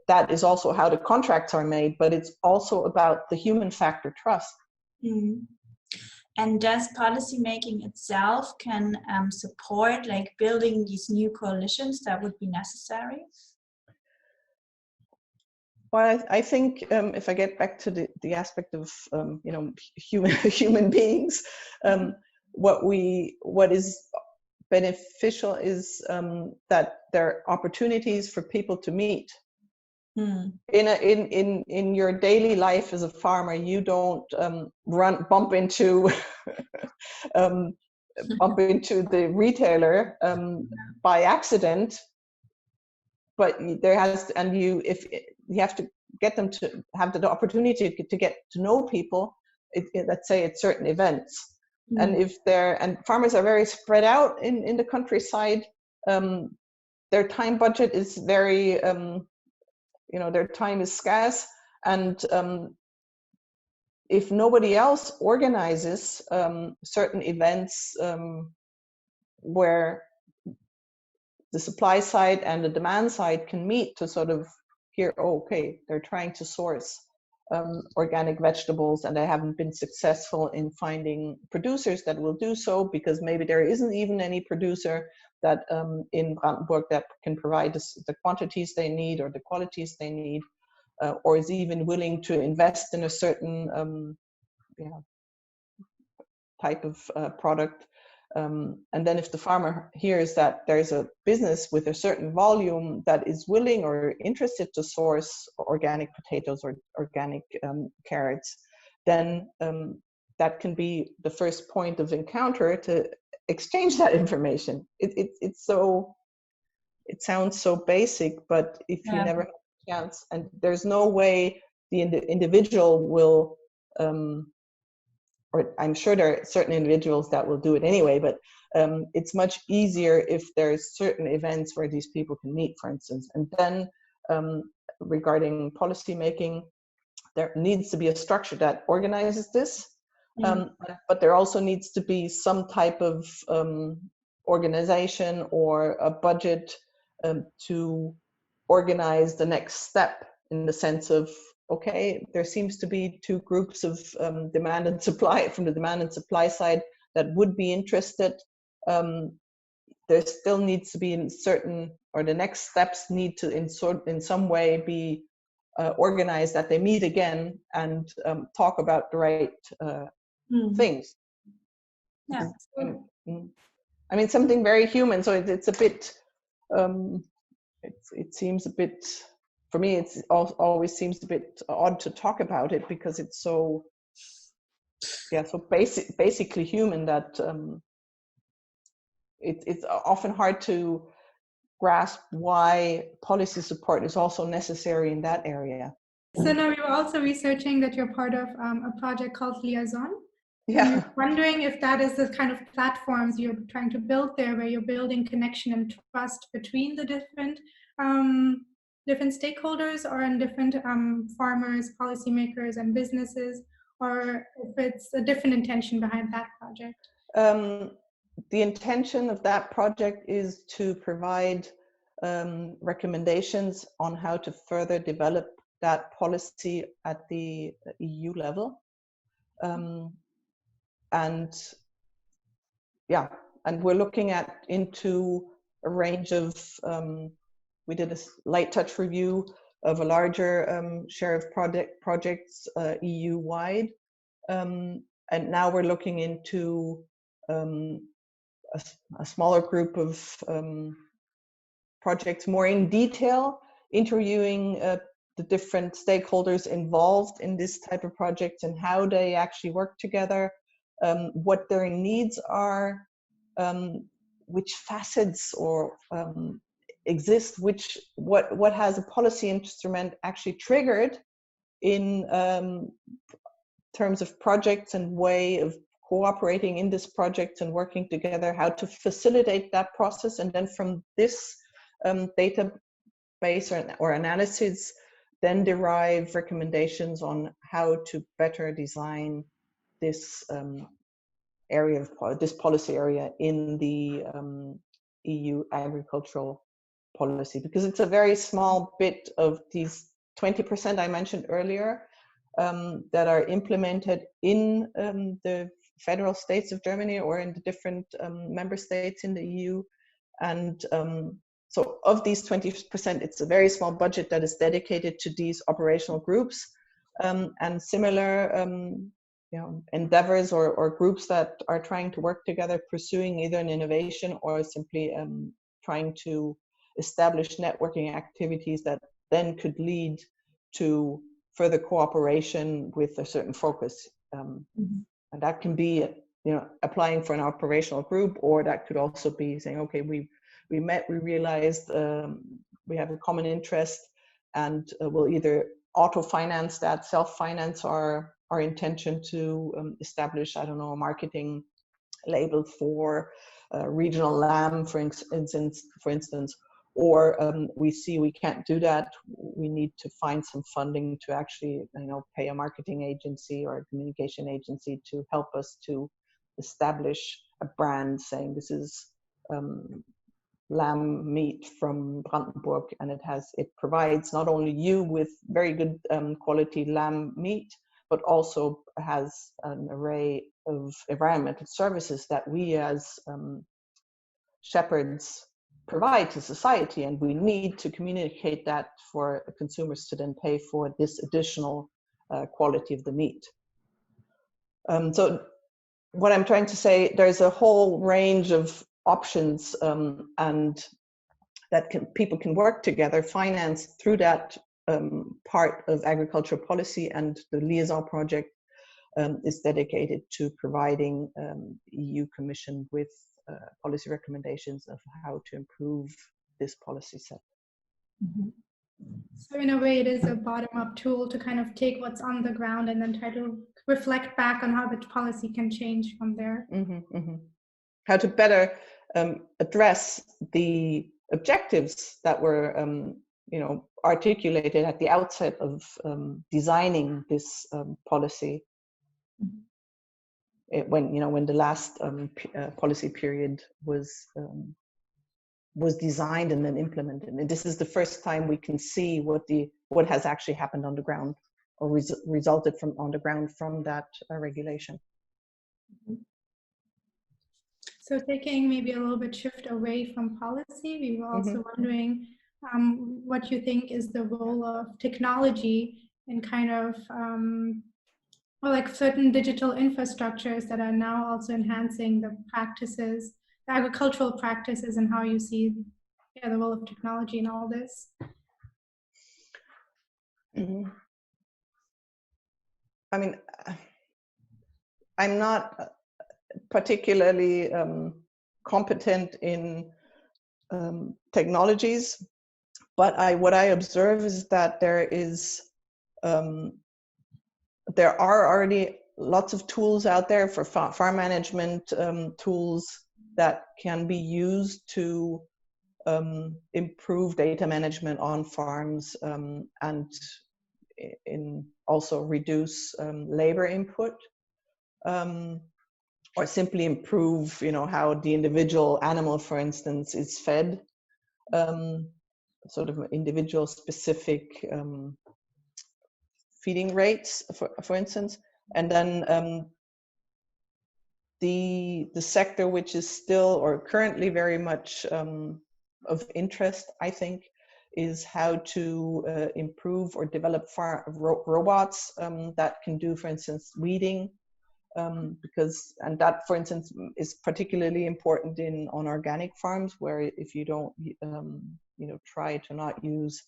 that is also how the contracts are made, but it's also about the human factor trust. Mm. And does policymaking itself can support like building these new coalitions that would be necessary? Well, I think if I get back to the aspect of human beings, what is beneficial is that there are opportunities for people to meet. In your daily life as a farmer, you don't bump into the retailer by accident, but if you have to get them to have the opportunity to get to know people, let's say at certain events. And farmers are very spread out in the countryside. Their time budget is very their time is scarce, and if nobody else organizes certain events where the supply side and the demand side can meet to sort of hear, okay, they're trying to source organic vegetables and they haven't been successful in finding producers that will do so, because maybe there isn't even any producer that in Brandenburg that can provide the quantities they need or the qualities they need, or is even willing to invest in a certain type of product. And then if the farmer hears that there's a business with a certain volume that is willing or interested to source organic potatoes or organic carrots, then that can be the first point of encounter to exchange that information. It sounds so basic, but if you never have a chance, and there's no way the individual will, or I'm sure there are certain individuals that will do it anyway, but it's much easier if there's certain events where these people can meet, for instance. And then regarding policy making, there needs to be a structure that organizes this, but there also needs to be some type of organization or a budget to organize the next step, in the sense of, okay, there seems to be two groups of demand and supply from the demand and supply side that would be interested. There still needs to be the next steps need to in some way be organized, that they meet again and talk about the right things. Yeah. I mean, something very human. So it's a bit, it seems a bit, for me, it always seems a bit odd to talk about it, because it's so basically human that it's often hard to grasp why policy support is also necessary in that area. So now we were also researching that you're part of a project called Liaison. Yeah. I'm wondering if that is the kind of platforms you're trying to build there, where you're building connection and trust between the different stakeholders, or in different farmers, policymakers, and businesses, or if it's a different intention behind that project. The intention of that project is to provide recommendations on how to further develop that policy at the EU level. And we're looking into a range of, we did a light touch review of a larger share of projects EU-wide. And now we're looking into a smaller group of projects more in detail, interviewing the different stakeholders involved in this type of projects and how they actually work together, what their needs are, which facets or exist, what has a policy instrument actually triggered in terms of projects and way of cooperating in this project and working together, how to facilitate that process, and then from this database or analysis, then derive recommendations on how to better design this this policy area in the EU agricultural policy, because it's a very small bit of these 20% I mentioned earlier that are implemented in the federal states of Germany or in the different member states in the EU. And so of these 20%, it's a very small budget that is dedicated to these operational groups, and similar endeavors or groups that are trying to work together, pursuing either an innovation or simply trying to establish networking activities that then could lead to further cooperation with a certain focus. And that can be, applying for an operational group, or that could also be saying, okay, we met, we realized we have a common interest, and we'll either auto-finance that, self-finance our intention to establish, I don't know, a marketing label for regional lamb, for instance, or we see we can't do that. We need to find some funding to actually, pay a marketing agency or a communication agency to help us to establish a brand, saying this is lamb meat from Brandenburg, and it provides not only you with very good quality lamb meat, but also has an array of environmental services that we as shepherds provide to society, and we need to communicate that for consumers to then pay for this additional quality of the meat. So what I'm trying to say, there's a whole range of options, and that people can work together, finance through that part of agricultural policy, and the liaison project is dedicated to providing EU Commission with policy recommendations of how to improve this policy set. Mm-hmm. So in a way, it is a bottom-up tool to kind of take what's on the ground and then try to reflect back on how the policy can change from there. Mm-hmm, mm-hmm. How to better address the objectives that were articulated at the outset of designing this policy. When the last policy period was designed and then implemented, and this is the first time we can see what has actually happened on the ground, or resulted from on the ground from that regulation. So taking maybe a little bit shift away from policy, we were also wondering what you think is the role of technology in kind of like certain digital infrastructures that are now also enhancing the practices, the agricultural practices, and how you see the role of technology in all this. Mm-hmm. I mean, I'm not particularly competent in technologies, but what I observe is that there are already lots of tools out there for farm management, tools that can be used to improve data management on farms, and also reduce labor input, or simply improve, how the individual animal, for instance, is fed, sort of individual specific feeding rates, for instance. And then the sector which is still or currently very much of interest, I think, is how to improve or develop robots that can do, for instance, weeding, and that, for instance, is particularly important on organic farms, where if you don't try to not use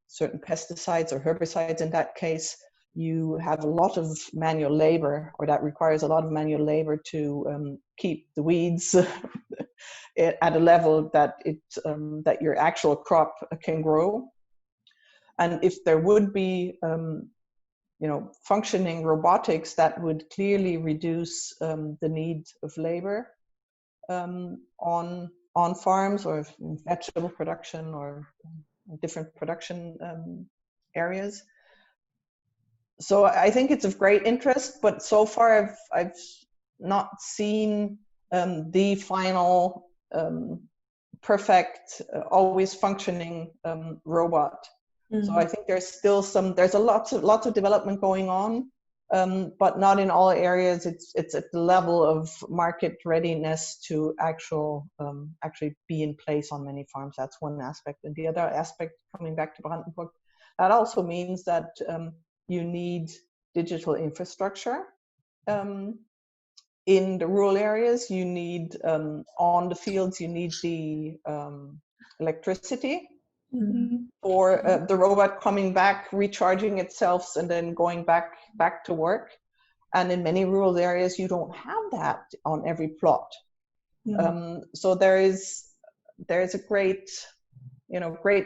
certain pesticides or herbicides in that case, you have a lot of manual labor, or that requires a lot of manual labor to keep the weeds at a level that that your actual crop can grow. And if there would be functioning robotics, that would clearly reduce the need of labor on farms or vegetable production or different production areas. So I think it's of great interest, but so far I've not seen the final perfect, always functioning robot. Mm-hmm. So I think there's lots of development going on, but not in all areas. It's at the level of market readiness to actually be in place on many farms. That's one aspect. And the other aspect, coming back to Brandenburg, that also means that you need digital infrastructure. In the rural areas, you need, on the fields, you need the electricity. Mm-hmm. For the robot coming back, recharging itself, and then going back to work. And in many rural areas, you don't have that on every plot. Mm-hmm. So there's a great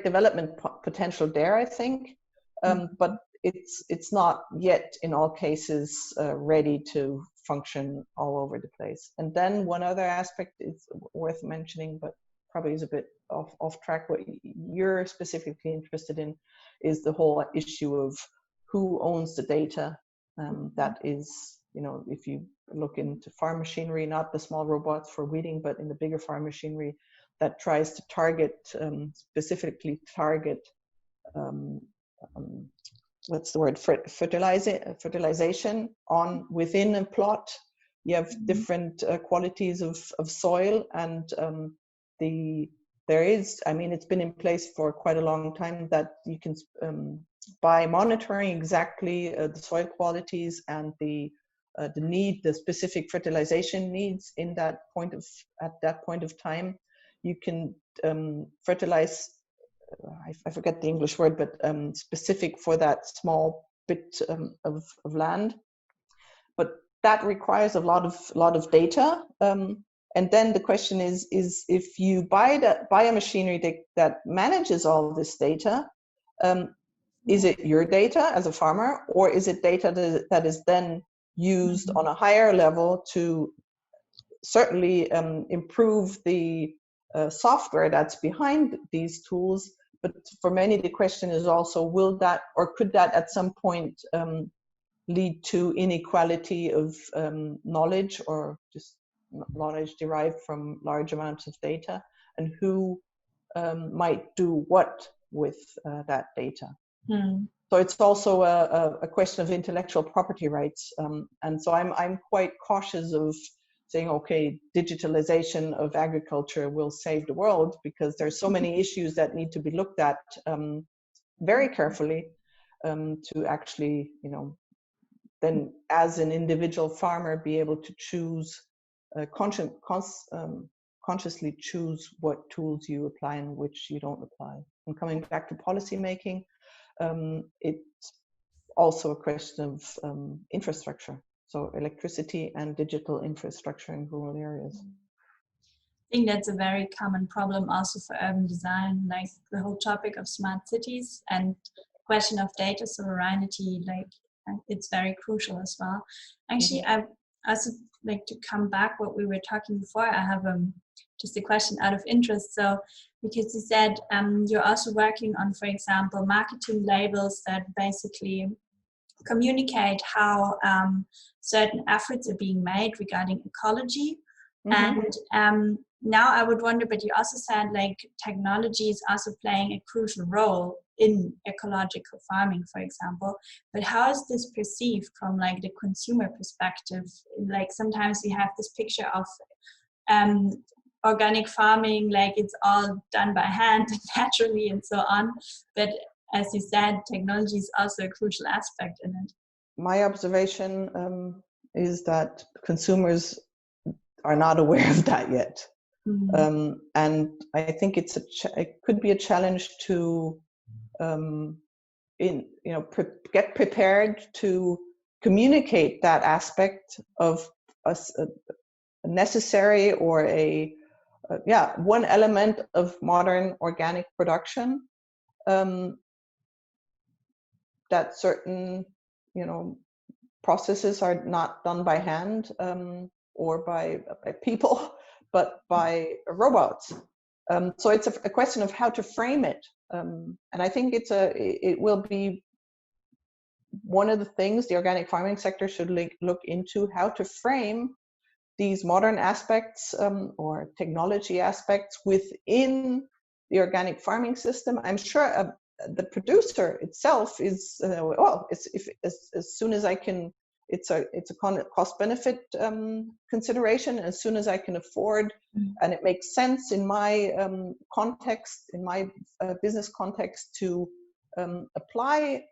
development potential there, I think. But it's not yet in all cases ready to function all over the place. And then one other aspect is worth mentioning, but probably is a bit off track. What you're specifically interested in is the whole issue of who owns the data. That is, if you look into farm machinery, not the small robots for weeding, but in the bigger farm machinery that tries to specifically target what's the word, fertilization within a plot. You have different qualities of soil, and it's been in place for quite a long time that you can, by monitoring exactly the soil qualities and the specific fertilization needs at that point of time, you can fertilize. I forget the English word, but specific for that small bit of land. But that requires a lot of data. And then the question is if you buy a machinery that manages all of this data, is it your data as a farmer, or is it data that is then used on a higher level to certainly improve the software that's behind these tools? But for many, the question is also, will that, or could that at some point lead to inequality of knowledge, or just knowledge derived from large amounts of data, and who might do what with that data? So it's also a question of intellectual property rights, and so I'm quite cautious of saying, okay, digitalization of agriculture will save the world, because there's so many issues that need to be looked at very carefully to actually, then as an individual farmer, be able to choose, consciously choose what tools you apply and which you don't apply. And coming back to policy making, it's also a question of infrastructure. So electricity and digital infrastructure in rural areas. I think that's a very common problem also for urban design, like the whole topic of smart cities and question of data sovereignty, like it's very crucial as well. Actually, I also like to come back what we were talking before. I have just a question out of interest. So, because you said you're also working on, for example, marketing labels that basically communicate how certain efforts are being made regarding ecology. And now I would wonder, but you also said like technology is also playing a crucial role in ecological farming, for example. But how is this perceived from like the consumer perspective? Like sometimes we have this picture of organic farming, like it's all done by hand naturally and so on. But as you said, technology is also a crucial aspect in it. My observation is that consumers are not aware of that yet. And I think it could be a challenge to get prepared to communicate that aspect of a necessary or one element of modern organic production, that certain processes are not done by hand or by people, but by robots. So it's a question of how to frame it, and I think it will be one of the things the organic farming sector should look into, how to frame these modern aspects or technology aspects within the organic farming system. I'm sure the producer itself is as soon as I can, it's a cost benefit consideration. As soon as I can afford, and it makes sense in my context, in my business context, to apply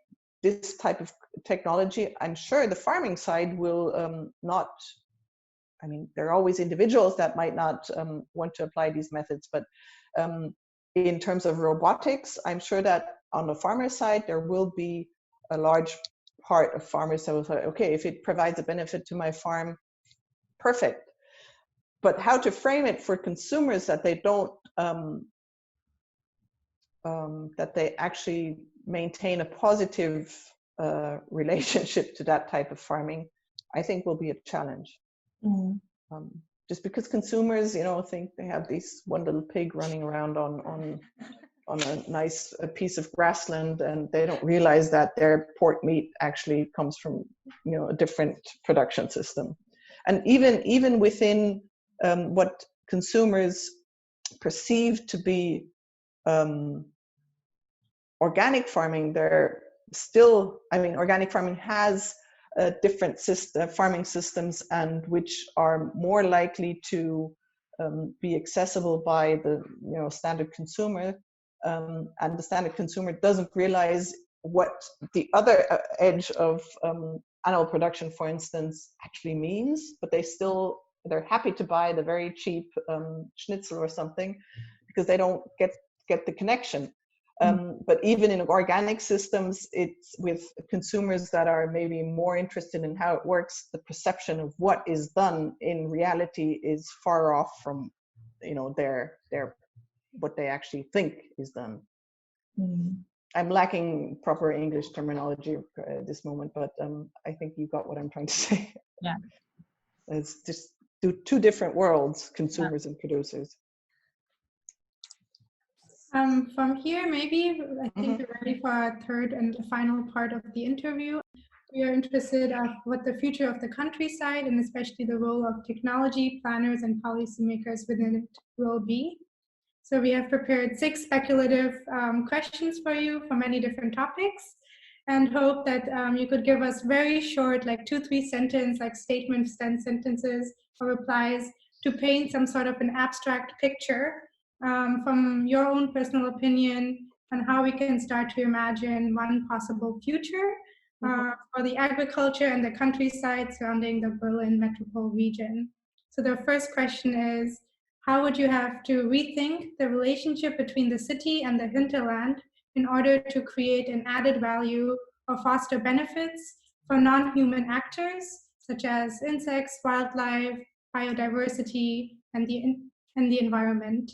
this type of technology, I'm sure the farming side will not. I mean, there are always individuals that might not want to apply these methods, but in terms of robotics, I'm sure that on the farmer side, there will be a large part of farmers that will say, okay, if it provides a benefit to my farm, perfect. But how to frame it for consumers that they don't, that they actually maintain a positive relationship to that type of farming, I think will be a challenge. Just because consumers, think they have this one little pig running around on a nice piece of grassland, and they don't realize that their pork meat actually comes from a different production system. And even within what consumers perceive to be organic farming, they're still, organic farming has different farming systems, and which are more likely to be accessible by the standard consumer, and the standard consumer doesn't realize what the other edge of animal production, for instance, actually means, but they're happy to buy the very cheap schnitzel or something because they don't get the connection. But even in organic systems, it's with consumers that are maybe more interested in how it works, the perception of what is done in reality is far off from their what they actually think is done. I'm lacking proper English terminology at this moment, but I think you got what I'm trying to say. Yeah, it's just two different worlds, consumers and producers. From here, maybe I think we're ready for our third and final part of the interview. We are interested in what the future of the countryside, and especially the role of technology planners and policymakers within it will be. So we have prepared 6 speculative questions for you for many different topics, and hope that you could give us very short, like 2-3 sentence, like statements, 10 sentences or replies, to paint some sort of an abstract picture from your own personal opinion on how we can start to imagine one possible future for the agriculture and the countryside surrounding the Berlin metropole region. So the first question is, how would you have to rethink the relationship between the city and the hinterland in order to create an added value or foster benefits for non-human actors, such as insects, wildlife, biodiversity, and the environment?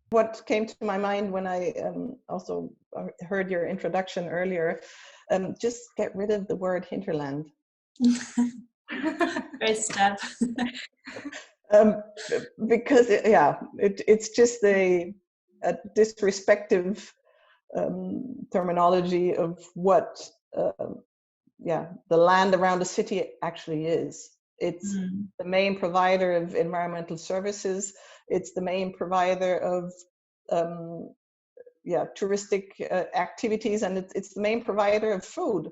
What came to my mind when I also heard your introduction earlier, just get rid of the word hinterland. Great step. Because it's just a disrespectful terminology of what the land around the city actually is. It's the main provider of environmental services. It's the main provider of touristic activities, and it's the main provider of food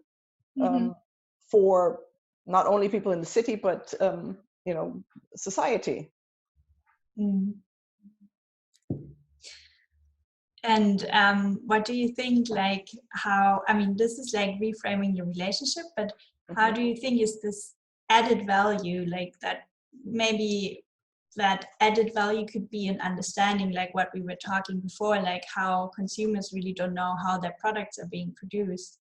for not only people in the city, but society. And what do you think, like this is like reframing your relationship, but how do you think is this added value, like that maybe that added value could be an understanding, like what we were talking before, like how consumers really don't know how their products are being produced.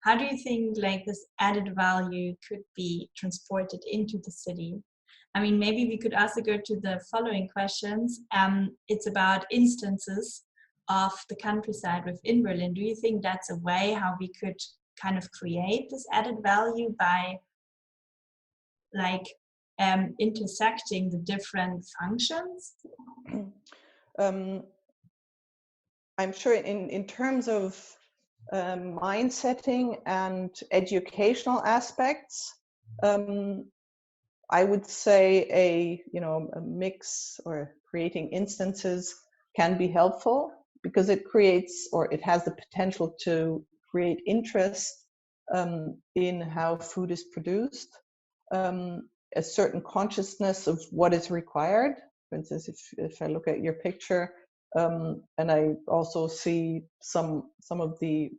How do you think like this added value could be transported into the city? I mean, maybe we could also go to the following questions. It's about instances of the countryside within Berlin. Do you think that's a way how we could kind of create this added value by like intersecting the different functions? I'm sure in terms of mind setting and educational aspects, I would say a mix or creating instances can be helpful, because it creates, or it has the potential to create interest in how food is produced, a certain consciousness of what is required. For instance, if I look at your picture, and I also see some of the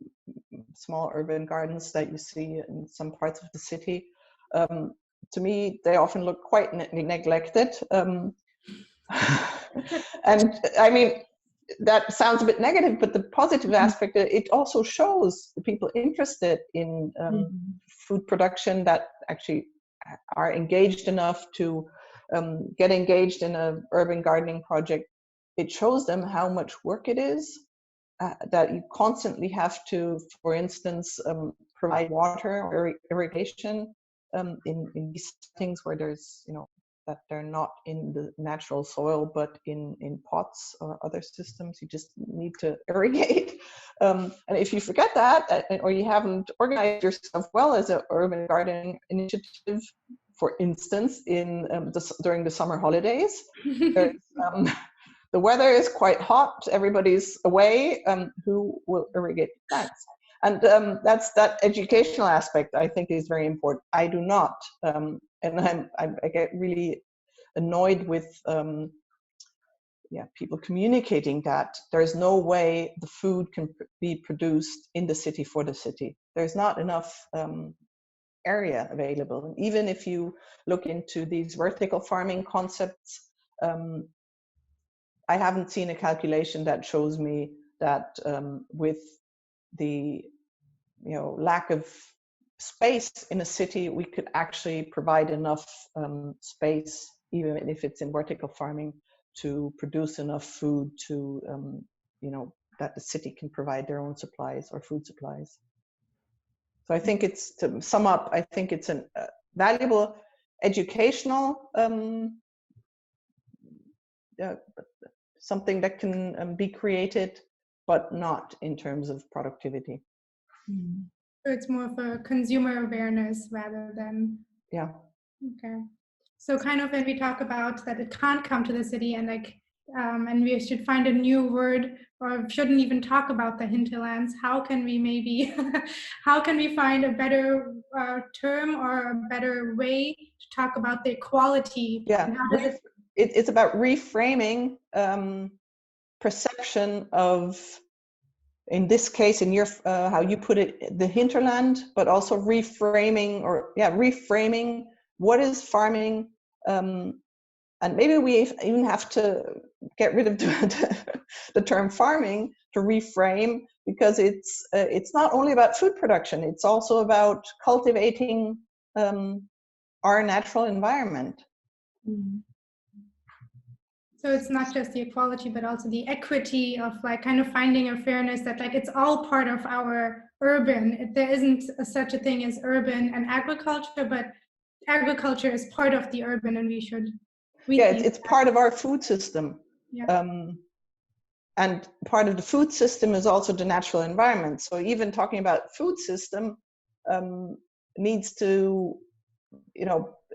small urban gardens that you see in some parts of the city, to me, they often look quite neglected. And I mean, that sounds a bit negative, but the positive aspect, it also shows the people interested in food production that actually are engaged enough to get engaged in an urban gardening project. It shows them how much work it is, that you constantly have to, for instance, provide water or irrigation in these things where there's, that they're not in the natural soil, but in pots or other systems. You just need to irrigate. And if you forget that, or you haven't organized yourself well as an urban gardening initiative, for instance, during the summer holidays, the weather is quite hot, everybody's away, who will irrigate plants? And that's that educational aspect, I think, is very important. I do not, and I get really annoyed with people communicating that there's no way the food can be produced in the city for the city. There's not enough area available. And even if you look into these vertical farming concepts, I haven't seen a calculation that shows me that with the lack of space in a city, we could actually provide enough space, even if it's in vertical farming, to produce enough food to that the city can provide their own supplies or food supplies. So I think it's, to sum up, I think it's a valuable educational something that can be created, but not in terms of productivity. So it's more of a consumer awareness rather than. Yeah. Okay. So kind of when we talk about that it can't come to the city, and and we should find a new word, or shouldn't even talk about the hinterlands, how can we how can we find a better term or a better way to talk about the equality? Yeah, it's about reframing perception of, in this case, in your how you put it, the hinterland, but also reframing what is farming, and maybe we even have to get rid of the term farming to reframe, because it's not only about food production, it's also about cultivating our natural environment. So it's not just the equality, but also the equity of kind of finding a fairness that it's all part of our urban. There isn't such a thing as urban and agriculture, but agriculture is part of the urban, and we should. It's part of our food system. Yeah. And part of the food system is also the natural environment. So even talking about food system needs to,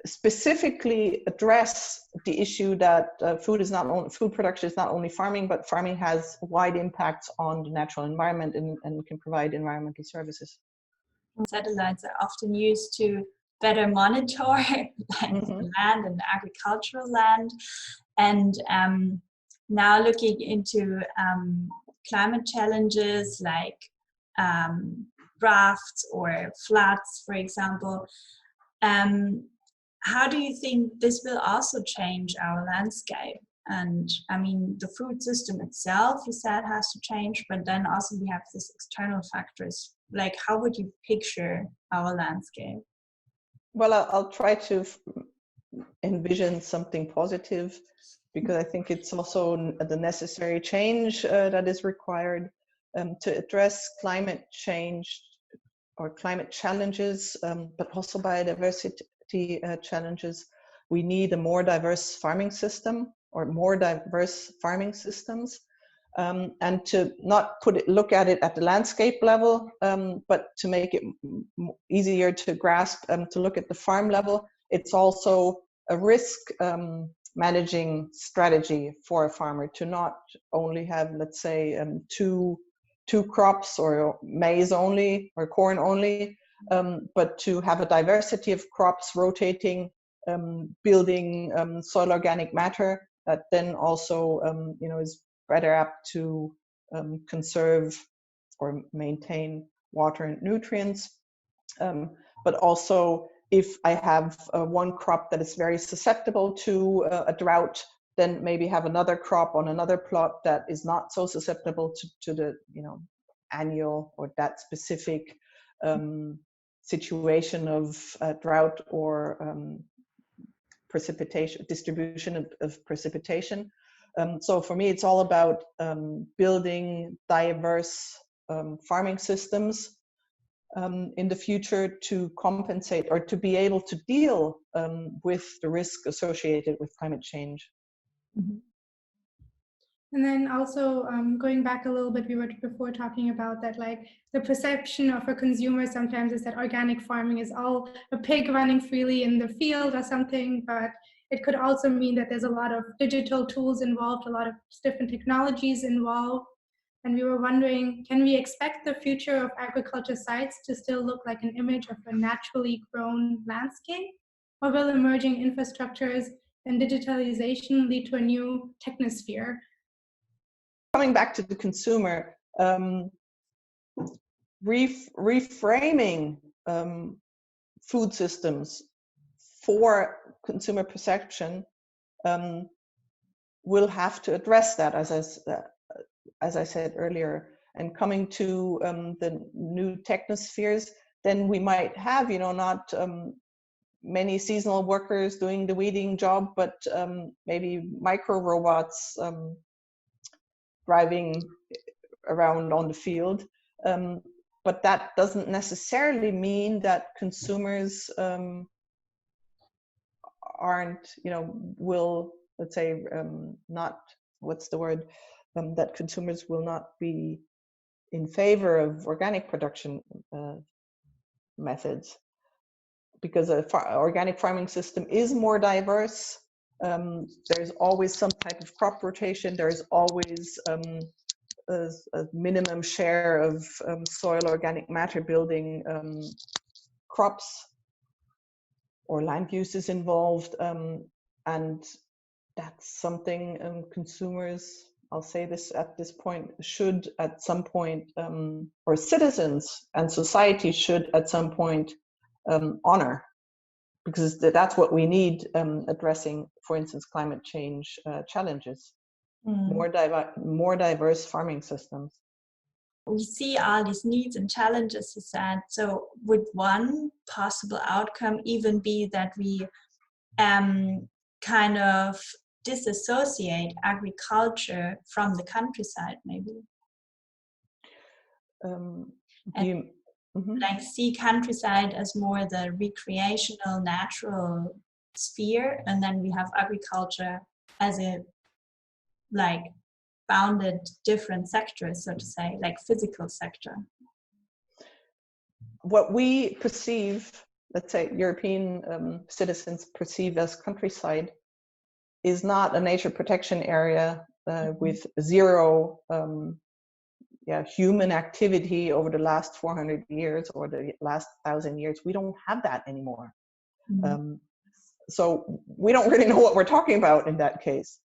specifically address the issue that food production is not only farming, but farming has wide impacts on the natural environment and can provide environmental services. Satellites are often used to better monitor land and agricultural land, and now looking into climate challenges like droughts or floods, for example. how do you think this will also change our landscape? And I mean, the food system itself, you said, has to change, but then also we have these external factors. Like, how would you picture our landscape? Well, I'll try to envision something positive, because I think it's also the necessary change that is required to address climate change or climate challenges, but also biodiversity challenges. We need a more diverse farming system, or more diverse farming systems, and to not look at it at the landscape level, but to make it easier to grasp, to look at the farm level. It's also a risk managing strategy for a farmer to not only have, let's say, two crops, or maize only or corn only, but to have a diversity of crops rotating, building soil organic matter that then also is better apt to conserve or maintain water and nutrients. But also, if I have one crop that is very susceptible to a drought, then maybe have another crop on another plot that is not so susceptible to the annual or that specific situation of drought or precipitation, distribution of precipitation. So for me, it's all about building diverse farming systems in the future to compensate or to be able to deal with the risk associated with climate change. Mm-hmm. And then also going back a little bit, we were before talking about that, like the perception of a consumer sometimes is that organic farming is all a pig running freely in the field or something, but it could also mean that there's a lot of digital tools involved, a lot of different technologies involved. And we were wondering, can we expect the future of agriculture sites to still look like an image of a naturally grown landscape? Or will emerging infrastructures and digitalization lead to a new technosphere? Coming back to the consumer, reframing food systems for consumer perception will have to address that, as I said earlier. And coming to the new technospheres, then we might have, not many seasonal workers doing the weeding job, but maybe micro robots driving around on the field. But that doesn't necessarily mean that consumers aren't, will, let's say, not, what's the word, that consumers will not be in favor of organic production methods, because an organic farming system is more diverse. There's always some type of crop rotation. There's always a minimum share of soil organic matter building crops or land uses involved, and that's something consumers, I'll say this at this point, should at some point, or citizens and society should at some point honor, because that's what we need addressing, for instance, climate change challenges. More diverse farming systems. We see all these needs and challenges, you said. So would one possible outcome even be that we kind of disassociate agriculture from the countryside, maybe? Like see countryside as more the recreational, natural sphere, and then we have agriculture as a bounded different sectors, so to say, like physical sector. What we perceive, let's say European citizens perceive as countryside, is not a nature protection area with zero human activity over the last 400 years or the last 1,000 years. We don't have that anymore. So we don't really know what we're talking about in that case.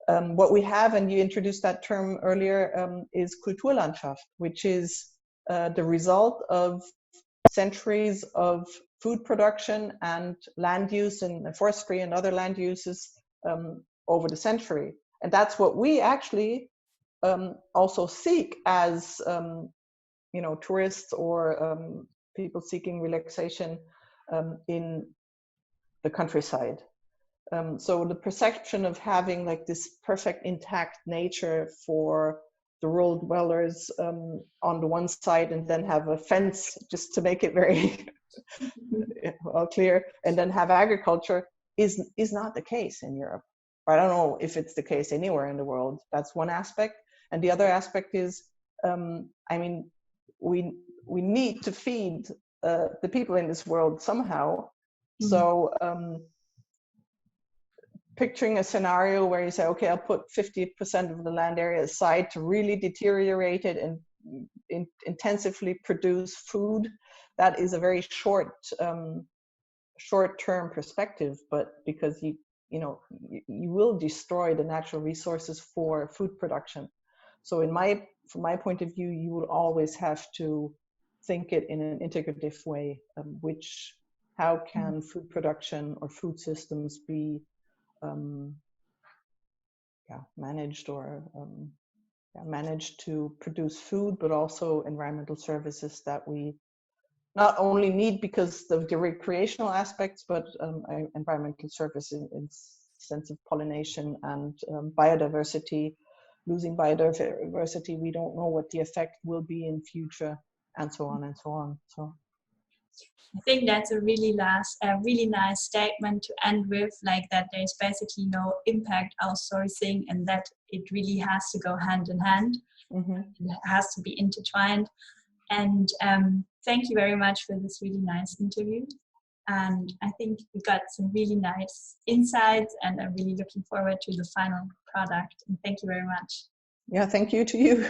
What we have, and you introduced that term earlier, is Kulturlandschaft, which is the result of centuries of food production and land use and forestry and other land uses over the century. And that's what we actually also seek as you know, tourists or people seeking relaxation in the countryside. So the perception of having like this perfect intact nature for the rural dwellers on the one side, and then have a fence just to make it very well clear, and then have agriculture is not the case in Europe. I don't know if it's the case anywhere in the world. That's one aspect. And the other aspect is, I mean, we need to feed the people in this world somehow. So picturing a scenario where you say, okay, I'll put 50% of the land area aside to really deteriorate it and intensively produce food, that is a very short-term perspective, but because you will destroy the natural resources for food production. So from my point of view, you will always have to think it in an integrative way, how can food production or food systems be managed or managed to produce food, but also environmental services that we not only need because of the recreational aspects, but environmental services in sense of pollination and biodiversity. Losing biodiversity, we don't know what the effect will be in future, and so on and so on. So I think that's a really nice statement to end with, like that there's basically no impact outsourcing, and that it really has to go hand in hand. It has to be intertwined. And thank you very much for this really nice interview. And I think we got some really nice insights, and I'm really looking forward to the final product. And thank you very much. Yeah, thank you to you.